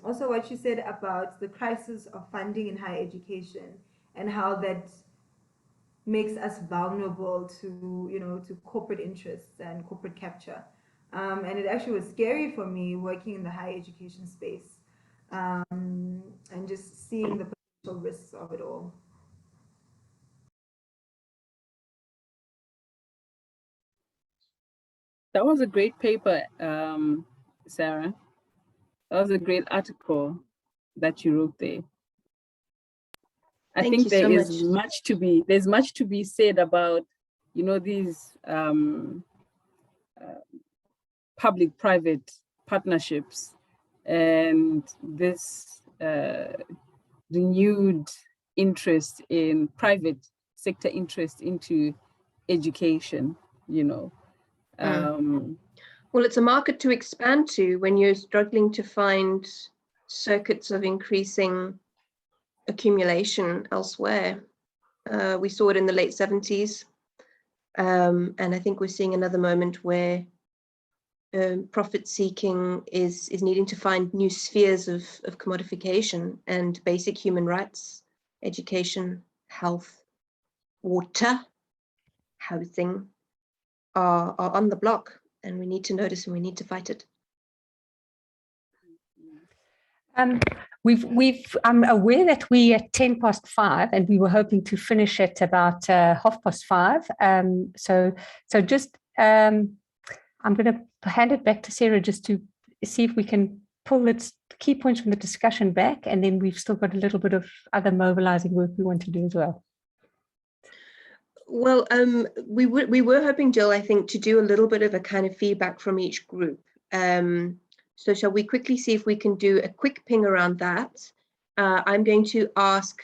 also what you said about the crisis of funding in higher education and how that makes us vulnerable to, you know, to corporate interests and corporate capture. And it actually was scary for me working in the higher education space, and just seeing the potential risks of it all. That was a great paper, Sarah. That was a great article that you wrote there. I Thank think you there so is there's much to be said about, you know, these public-private partnerships and this renewed interest in private sector interest into education, you know. Well, it's a market to expand to when you're struggling to find circuits of increasing accumulation elsewhere. We saw it in the late 70s. And I think we're seeing another moment where profit seeking is needing to find new spheres of commodification, and basic human rights, education, health, water, housing are on the block, and we need to notice and we need to fight it. I'm aware that we at 5:10 and we were hoping to finish at about 5:30. So just I'm going to hand it back to Sarah just to see if we can pull its key points from the discussion back, and then we've still got a little bit of other mobilizing work we want to do as well. Well, we were hoping, Jill, I think, to do a little bit of a kind of feedback from each group. So shall we quickly see if we can do a quick ping around that? I'm going to ask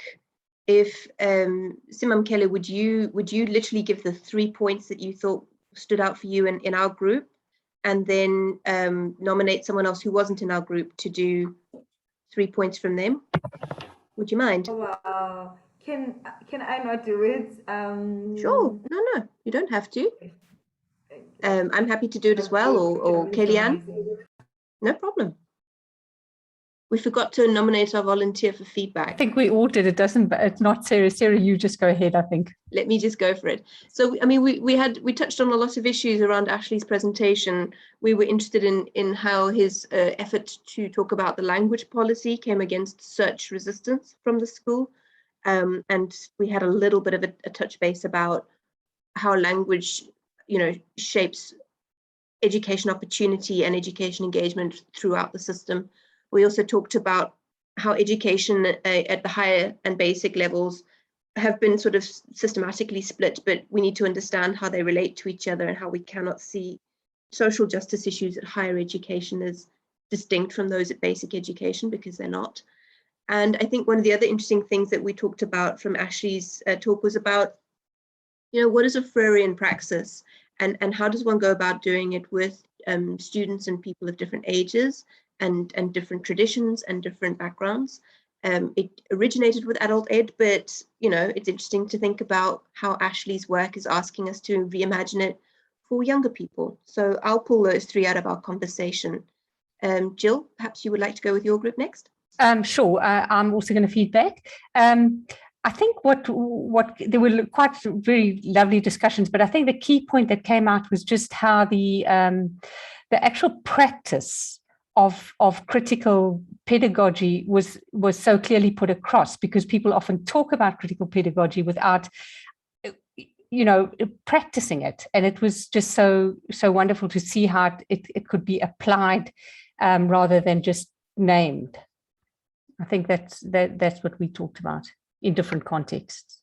if Simam Kelly, would you literally give the 3 points that you thought stood out for you in our group, and then nominate someone else who wasn't in our group to do 3 points from them? Would you mind? Oh, wow. Can I not do it? Sure. No, you don't have to. I'm happy to do it as well, or Kellyanne. No problem. We forgot to nominate our volunteer for feedback. I think we all did. It's not Sarah. Sarah, you just go ahead, I think. Let me just go for it. So, I mean, we touched on a lot of issues around Ashley's presentation. We were interested in how his effort to talk about the language policy came against search resistance from the school. And we had a little bit of a touch base about how language, you know, shapes education opportunity and education engagement throughout the system. We also talked about how education at the higher and basic levels have been sort of systematically split, but we need to understand how they relate to each other and how we cannot see social justice issues at higher education as distinct from those at basic education, because they're not. And I think one of the other interesting things that we talked about from Ashley's talk was about, you know, what is a Freirean praxis, and how does one go about doing it with students and people of different ages and different traditions and different backgrounds. It originated with adult ed, but, you know, it's interesting to think about how Ashley's work is asking us to reimagine it for younger people. So I'll pull those 3 out of our conversation. Jill, perhaps you would like to go with your group next? Sure. I'm also going to feedback. I think what there were quite very lovely discussions, but I think the key point that came out was just how the actual practice of critical pedagogy was so clearly put across, because people often talk about critical pedagogy without, you know, practicing it, and it was just so wonderful to see how it could be applied rather than just named. I think that's what we talked about in different contexts.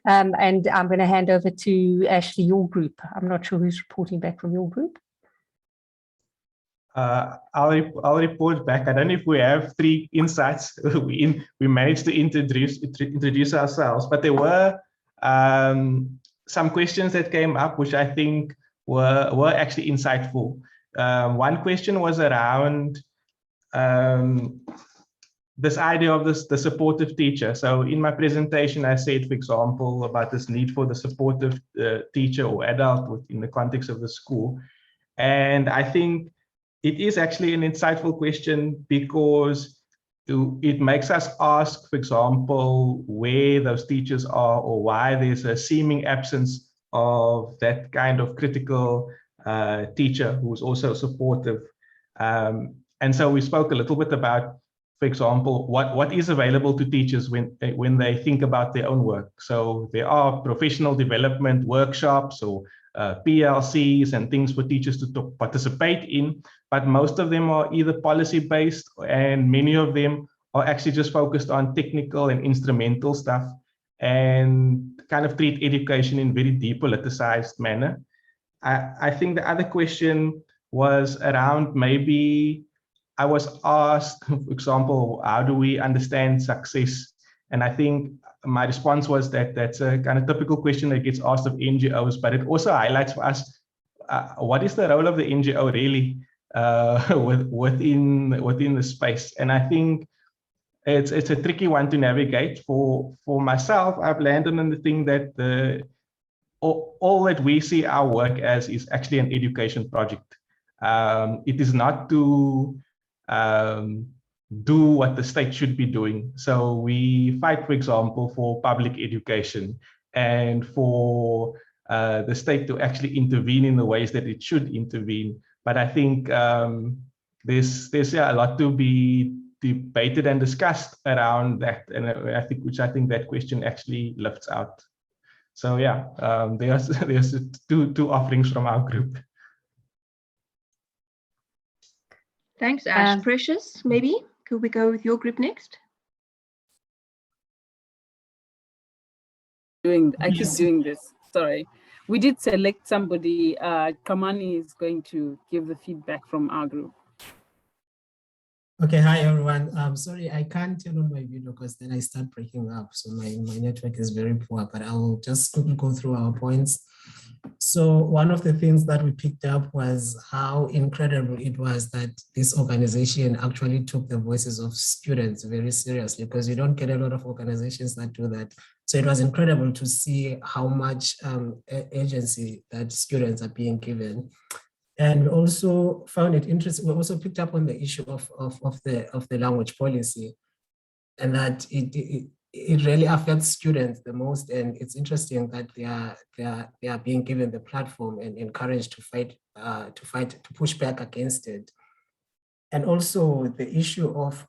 And I'm going to hand over to Ashley, your group. I'm not sure who's reporting back from your group. I'll report back. I don't know if we have 3 insights. We managed to introduce ourselves, but there were some questions that came up which I think were actually insightful. One question was around this idea of the supportive teacher. So in my presentation, I said, for example, about this need for the supportive teacher or adult within the context of the school. And I think it is actually an insightful question, because it makes us ask, for example, where those teachers are or why there's a seeming absence of that kind of critical teacher who's also supportive. And so we spoke a little bit about, for example, what is available to teachers when they think about their own work. So there are professional development workshops or PLCs and things for teachers to participate in, but most of them are either policy-based, and many of them are actually just focused on technical and instrumental stuff and kind of treat education in very depoliticized manner. I think the other question was around, maybe I was asked, for example, how do we understand success? And I think my response was that that's a kind of typical question that gets asked of NGOs, but it also highlights for us, what is the role of the NGO really within the space? And I think it's a tricky one to navigate. For myself, I've landed on the thing that all that we see our work as is actually an education project. It is not to do what the state should be doing. So we fight, for example, for public education and for the state to actually intervene in the ways that it should intervene. But I think there's a lot to be debated and discussed around that, and which I think that question actually lifts out. So yeah, there's two offerings from our group. Thanks, Ash. Precious, maybe could we go with your group next? I keep doing this. Sorry, we did select somebody. Kamani is going to give the feedback from our group. Okay, hi everyone. Sorry, I can't turn on my video because then I start breaking up. So my network is very poor, but I'll just quickly go through our points. So one of the things that we picked up was how incredible it was that this organization actually took the voices of students very seriously, because you don't get a lot of organizations that do that. So it was incredible to see how much agency that students are being given. And we also found it interesting. We also picked up on the issue of the language policy, and that it really affects students the most. And it's interesting that they are being given the platform and encouraged to fight, to push back against it. And also the issue of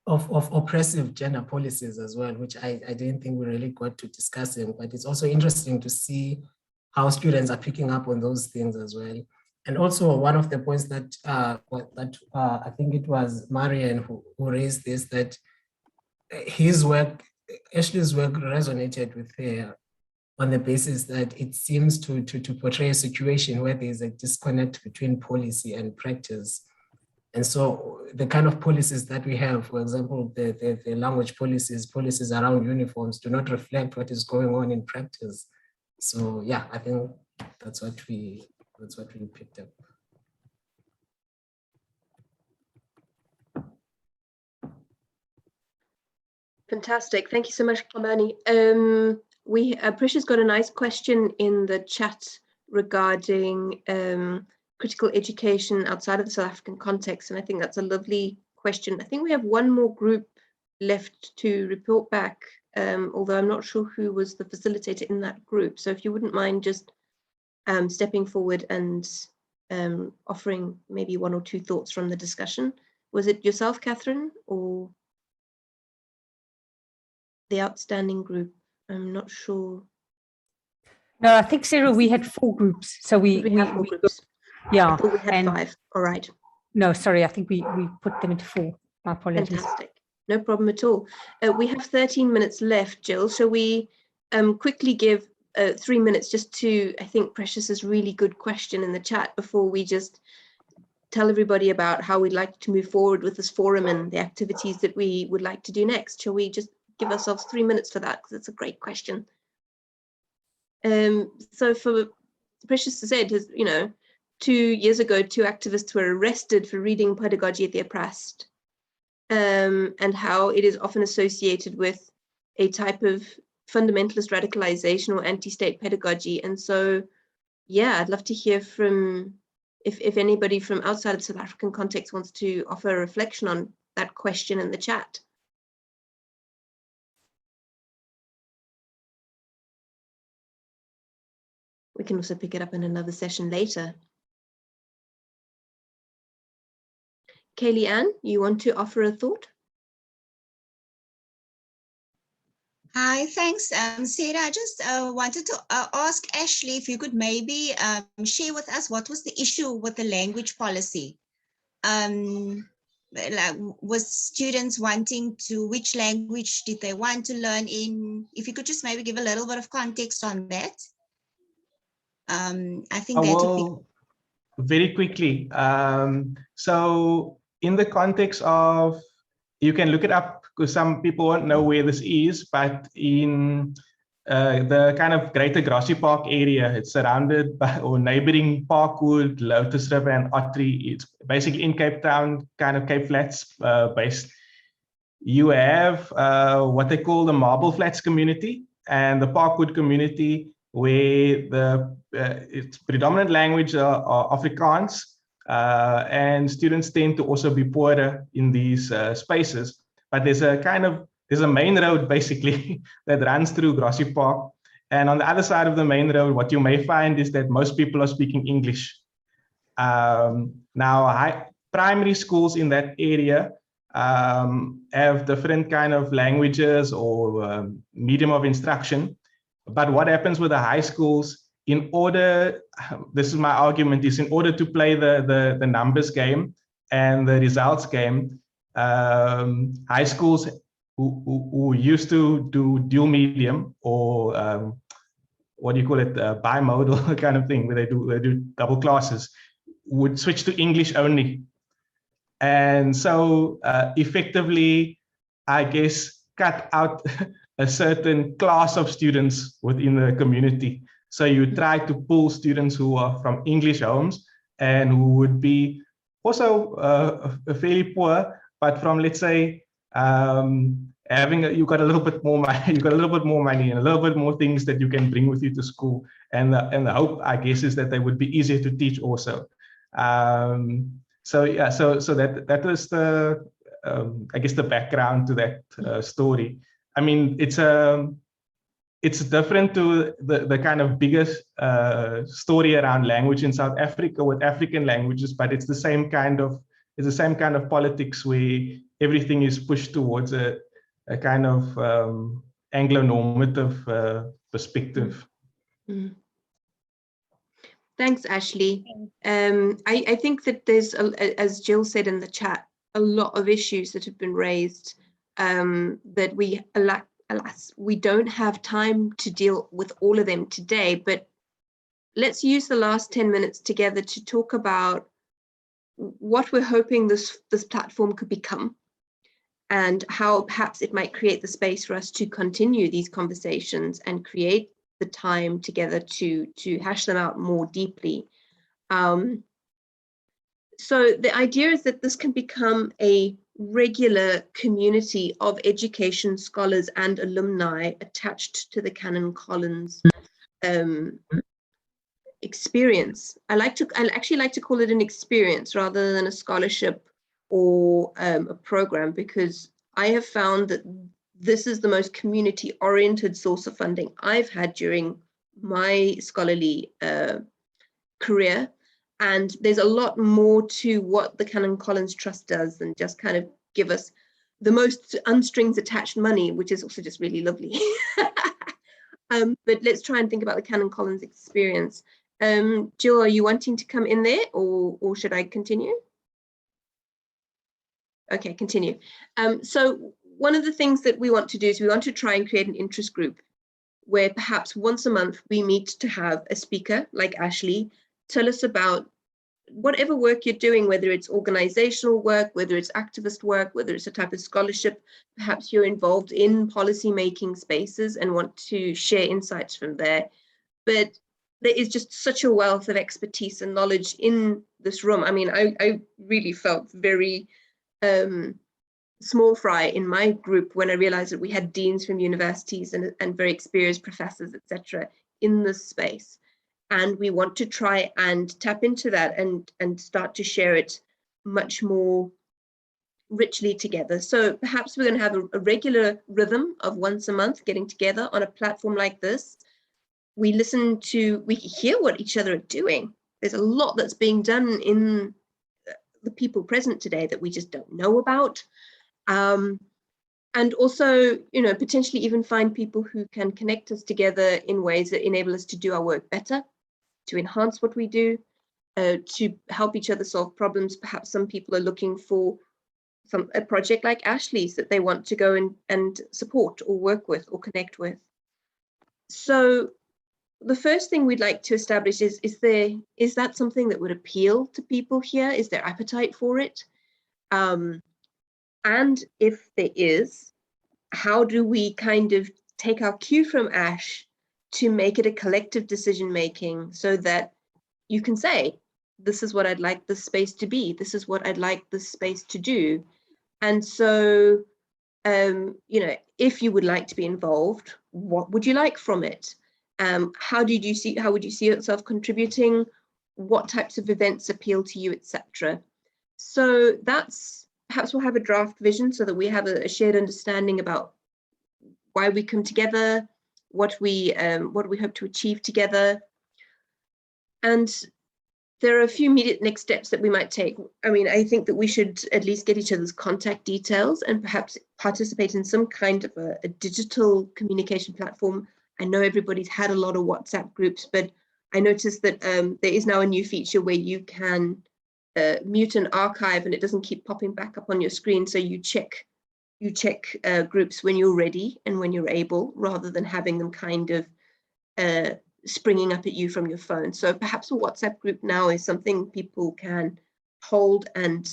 oppressive gender policies as well, which I didn't think we really got to discussing, but it's also interesting to see how students are picking up on those things as well. And also one of the points that I think it was Marian who raised this, that his work, Ashley's work resonated with her on the basis that it seems to portray a situation where there's a disconnect between policy and practice. And so the kind of policies that we have, for example, the language policies around uniforms do not reflect what is going on in practice. So yeah, I think that's what we picked up. Fantastic. Thank you so much, Kamani. Prisha's got a nice question in the chat regarding critical education outside of the South African context. And I think that's a lovely question. I think we have one more group left to report back, although I'm not sure who was the facilitator in that group. So if you wouldn't mind just stepping forward and offering maybe one or two thoughts from the discussion. Was it yourself, Catherine, or the outstanding group? I'm not sure. No, I think, Sarah, we had 4 groups. So we have 4 groups. Yeah. I thought we had 5. All right. No, sorry, I think we put them into 4. My apologies. Fantastic. No problem at all. We have 13 minutes left, Jill. Shall we quickly give 3 minutes just to, I think Precious's really good question in the chat before we just tell everybody about how we'd like to move forward with this forum and the activities that we would like to do next. Shall we just give ourselves 3 minutes for that? Because it's a great question. So for Precious said, 2 years ago, 2 activists were arrested for reading Pedagogy of the Oppressed, and how it is often associated with a type of fundamentalist radicalization or anti-state pedagogy. And so, yeah, I'd love to hear from if anybody from outside of the South African context wants to offer a reflection on that question in the chat. We can also pick it up in another session later. Kaylee Ann, you want to offer a thought? Hi, thanks. Sarah, I just wanted to ask Ashley if you could maybe share with us what was the issue with the language policy. Like, was students wanting to, which language did they want to learn in? If you could just maybe give a little bit of context on that. I think that would be very quickly. So in the context of, you can look it up because some people won't know where this is, but in the kind of greater Grassy Park area, it's surrounded by, or neighboring Parkwood, Lotus River and Ottery. It's basically in Cape Town, kind of Cape Flats based. You have what they call the Marble Flats community and the Parkwood community, where the its predominant language are Afrikaans, and students tend to also be poorer in these spaces. But there's a main road basically that runs through Grassy Park, and on the other side of the main road, what you may find is that most people are speaking English. Now, primary schools in that area have different kind of languages or medium of instruction. But what happens with the high schools, in order, this is my argument, is in order to play the numbers game and the results game, high schools who used to do dual medium or what do you call it, bimodal kind of thing, where they do double classes, would switch to English only. And so effectively, I guess, cut out a certain class of students within the community. So you try to pull students who are from English homes and who would be also fairly poor, but from, let's say, you got a little bit more money, and a little bit more things that you can bring with you to school. And the hope, I guess, is that they would be easier to teach also. So yeah, so that was the I guess the background to that story. I mean, it's different to the kind of biggest story around language in South Africa with African languages, but it's the same kind of politics where everything is pushed towards a kind of Anglo-normative perspective. Mm-hmm. Thanks, Ashley. I think that there's, as Jill said in the chat, a lot of issues that have been raised that we, alas, we don't have time to deal with all of them today, but let's use the last 10 minutes together to talk about what we're hoping this platform could become and how perhaps it might create the space for us to continue these conversations and create the time together to hash them out more deeply. So the idea is that this can become a regular community of education scholars and alumni attached to the Canon Collins experience. I actually like to call it an experience rather than a scholarship or a program, because I have found that this is the most community-oriented source of funding I've had during my scholarly career. And there's a lot more to what the Canon Collins Trust does than just kind of give us the most unstrings attached money, which is also just really lovely. But let's try and think about the Canon Collins experience. Jill, are you wanting to come in there, or should I continue? Okay, continue. So one of the things that we want to do is we want to try and create an interest group where perhaps once a month we meet to have a speaker like Ashley tell us about whatever work you're doing, whether it's organizational work, whether it's activist work, whether it's a type of scholarship. Perhaps you're involved in policy making spaces and want to share insights from there. But there is just such a wealth of expertise and knowledge in this room. I mean, I really felt very small fry in my group when I realized that we had deans from universities and very experienced professors, etc., in this space. And we want to try and tap into that and start to share it much more richly together. So perhaps we're going to have a regular rhythm of once a month getting together on a platform like this. We hear what each other are doing. There's a lot that's being done in the people present today that we just don't know about. And also, potentially even find people who can connect us together in ways that enable us to do our work better, to enhance what we do, to help each other solve problems. Perhaps some people are looking for a project like Ashley's that they want to go and support or work with or connect with. So the first thing we'd like to establish is that something that would appeal to people here? Is there appetite for it? And if there is, how do we kind of take our cue from Ash to make it a collective decision making so that you can say, this is what I'd like this space to be. This is what I'd like this space to do. And so, if you would like to be involved, what would you like from it? How would you see yourself contributing? What types of events appeal to you, etc. So perhaps we'll have a draft vision so that we have a shared understanding about why we come together, what we hope to achieve together. And there are a few immediate next steps that we might take. I mean, I think that we should at least get each other's contact details and perhaps participate in some kind of a digital communication platform. I know everybody's had a lot of WhatsApp groups, but I noticed that there is now a new feature where you can mute and archive and it doesn't keep popping back up on your screen. So you check groups when you're ready and when you're able, rather than having them kind of springing up at you from your phone. So perhaps a WhatsApp group now is something people can hold and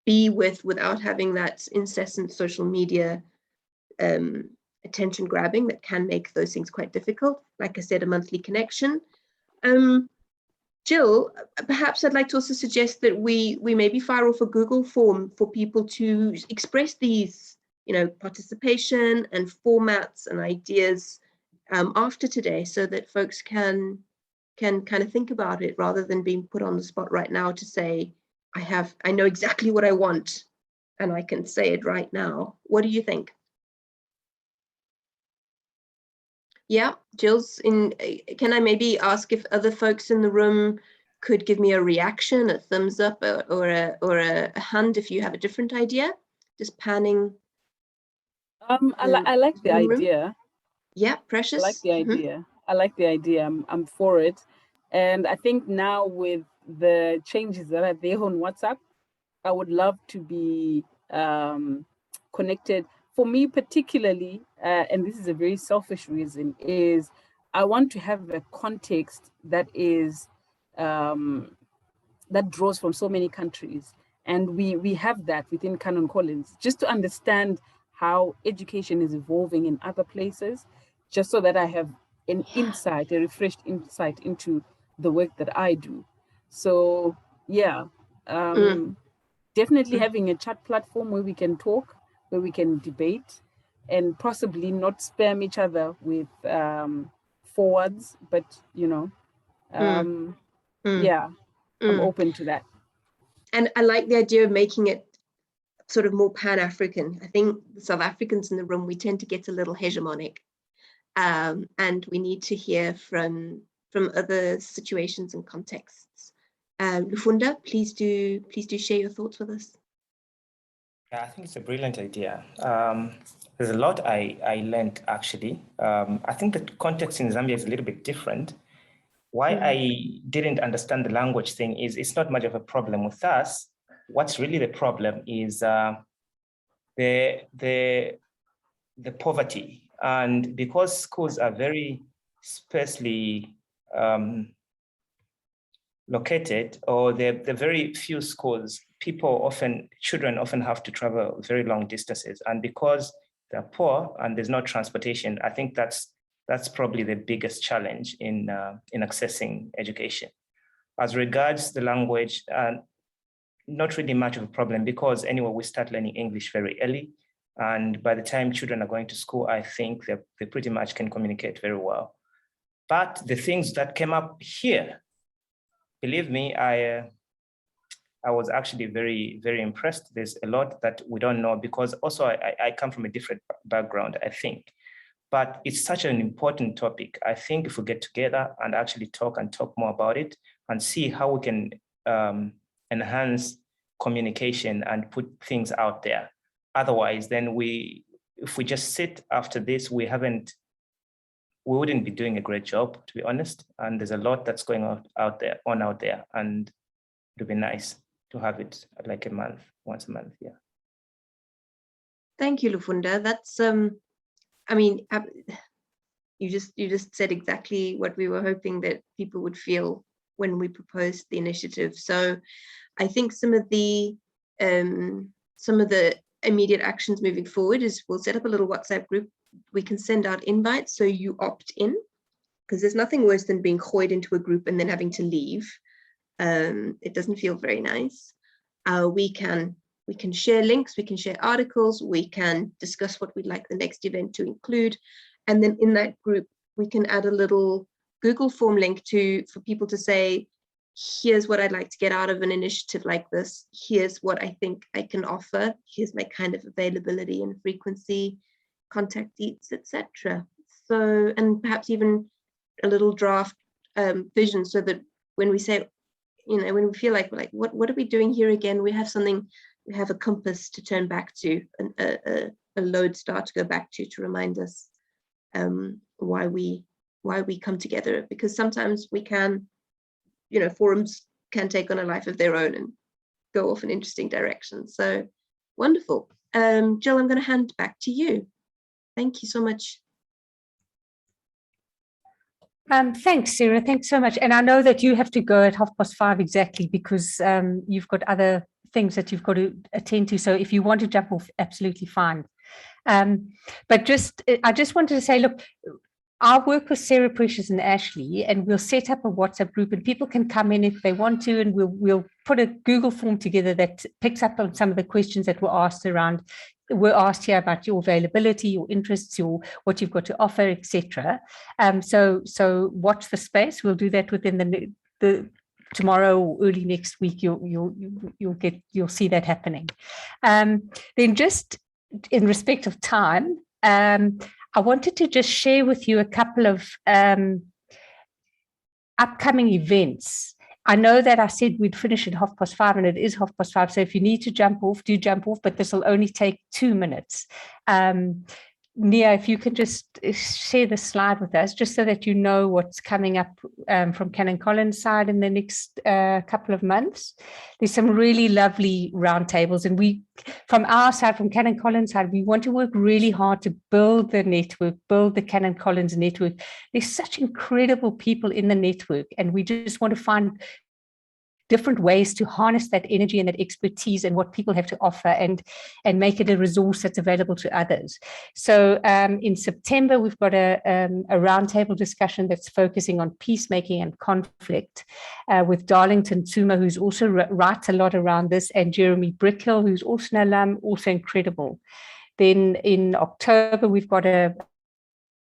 be with without having that incessant social media attention grabbing that can make those things quite difficult. Like I said, a monthly connection. Jill, perhaps I'd like to also suggest that we maybe fire off a Google form for people to express these, participation and formats and ideas after today, so that folks can kind of think about it rather than being put on the spot right now to say, I know exactly what I want and I can say it right now. What do you think? Yeah, Jill's in. Can I maybe ask if other folks in the room could give me a reaction, a thumbs up or a hand if you have a different idea? Just panning. I like the idea. Yeah, Precious. I like the idea. I like the idea. I'm for it. And I think now with the changes that are there on WhatsApp, I would love to be connected. For me particularly, and this is a very selfish reason, is I want to have a context that is that draws from so many countries. And we have that within Canon Collins, just to understand how education is evolving in other places, just so that I have an insight, a refreshed insight into the work that I do. So yeah, definitely having a chat platform where we can talk, where we can debate, and possibly not spam each other with forwards, but yeah, I'm open to that. And I like the idea of making it sort of more Pan-African. I think the South Africans in the room, we tend to get a little hegemonic, and we need to hear from other situations and contexts. Lufunda, please do share your thoughts with us. Yeah, I think it's a brilliant idea. There's a lot I learned actually. I think the context in Zambia is a little bit different. Why I didn't understand the language thing is it's not much of a problem with us. What's really the problem is the poverty. And because schools are very sparsely located, or they're very few schools, children often have to travel very long distances. And because they're poor and there's no transportation, I think that's probably the biggest challenge in accessing education. As regards the language, not really much of a problem, because anyway, we start learning English very early. And by the time children are going to school, I think they pretty much can communicate very well. But the things that came up here, believe me, I was actually very, very impressed. There's a lot that we don't know, because also I come from a different background, I think. But it's such an important topic. I think if we get together and actually talk more about it and see how we can enhance communication and put things out there. Otherwise, then if we just sit after this, we wouldn't be doing a great job, to be honest. And there's a lot that's going on out there, and it would be nice to have it like once a month, yeah. Thank you, Lufunda. That's I mean, you just said exactly what we were hoping that people would feel when we proposed the initiative. So I think some of the immediate actions moving forward is we'll set up a little WhatsApp group. We can send out invites so you opt in, because there's nothing worse than being hoyed into a group and then having to leave. It doesn't feel very nice. We can share links, we can share articles, we can discuss what we'd like the next event to include. And then in that group, we can add a little Google form link for people to say, here's what I'd like to get out of an initiative like this. Here's what I think I can offer. Here's my kind of availability and frequency, contact dates, etc. So, and perhaps even a little draft vision, so that when we say, when we feel like we're like, what are we doing here again? We have something, we have a compass to turn back to, a lodestar to go back to remind us why we come together. Because sometimes we can, forums can take on a life of their own and go off in interesting directions. So wonderful. Jill, I'm going to hand back to you. Thank you so much. Thanks, Sarah. Thanks so much. And I know that you have to go at 5:30 exactly, because you've got other things that you've got to attend to. So if you want to jump off, absolutely fine. But I just wanted to say, look, I'll work with Sarah, Precious and Ashley, and we'll set up a WhatsApp group, and people can come in if they want to, and we'll put a Google form together that picks up on some of the questions that were asked here about your availability, your interests, what you've got to offer, etc. So watch the space. We'll do that within the tomorrow or early next week. You'll see that happening. Then just in respect of time, I wanted to just share with you a couple of upcoming events. I know that I said we'd finish at 5:30, and it is 5:30. So if you need to jump off, do jump off, but this will only take 2 minutes. Nia, if you can just share the slide with us, just so that you know what's coming up from Canon Collins' side in the next couple of months. There's some really lovely roundtables, and from our side, from Canon Collins' side, we want to work really hard to build the network, build the Canon Collins network. There's such incredible people in the network, and we just want to find different ways to harness that energy and that expertise and what people have to offer, and make it a resource that's available to others. So in September, we've got a roundtable discussion that's focusing on peacemaking and conflict with Darlington Tsuma, who's also writes a lot around this, and Jeremy Brickhill, who's also an alum, also incredible. Then in October, we've got a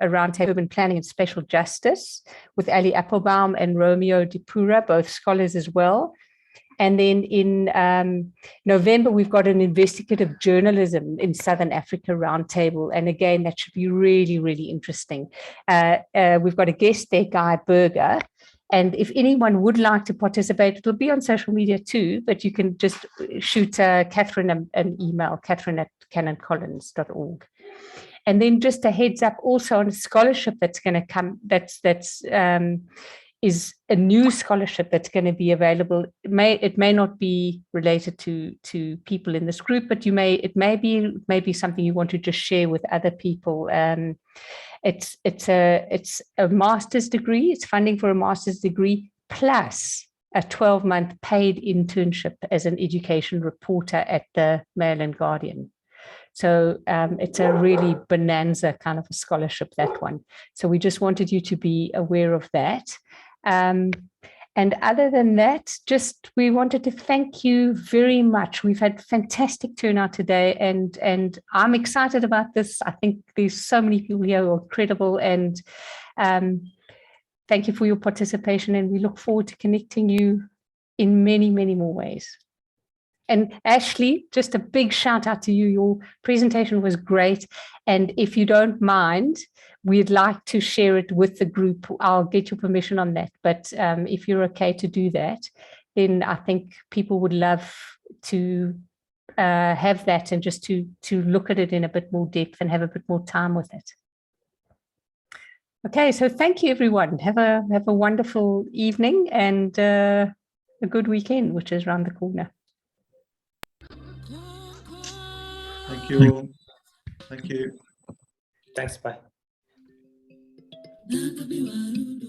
roundtable in planning and special justice with Ali Applebaum and Romeo Dipura, both scholars as well. And then in November, we've got an investigative journalism in Southern Africa roundtable. And again, that should be really, really interesting. We've got a guest there, Guy Berger. And if anyone would like to participate, it'll be on social media too, but you can just shoot Catherine an email, catherine@canoncollins.org. And then just a heads up also on a scholarship that's going to come, is a new scholarship that's going to be available. It may not be related to people in this group, but it may be something you want to just share with other people. It's a master's degree. It's funding for a master's degree plus a 12-month paid internship as an education reporter at the Mail and Guardian. So it's a really bonanza kind of a scholarship, that one. So we just wanted you to be aware of that. And other than that, we wanted to thank you very much. We've had fantastic turnout today, and I'm excited about this. I think there's so many people here who are credible, and thank you for your participation, and we look forward to connecting you in many, many more ways. And Ashley, just a big shout out to you. Your presentation was great. And if you don't mind, we'd like to share it with the group. I'll get your permission on that. But if you're okay to do that, then I think people would love to have that and just to look at it in a bit more depth and have a bit more time with it. Okay, so thank you, everyone. Have a wonderful evening and a good weekend, which is around the corner. Thank you all. Thank you. Thanks, bye. Nakabiwarundo,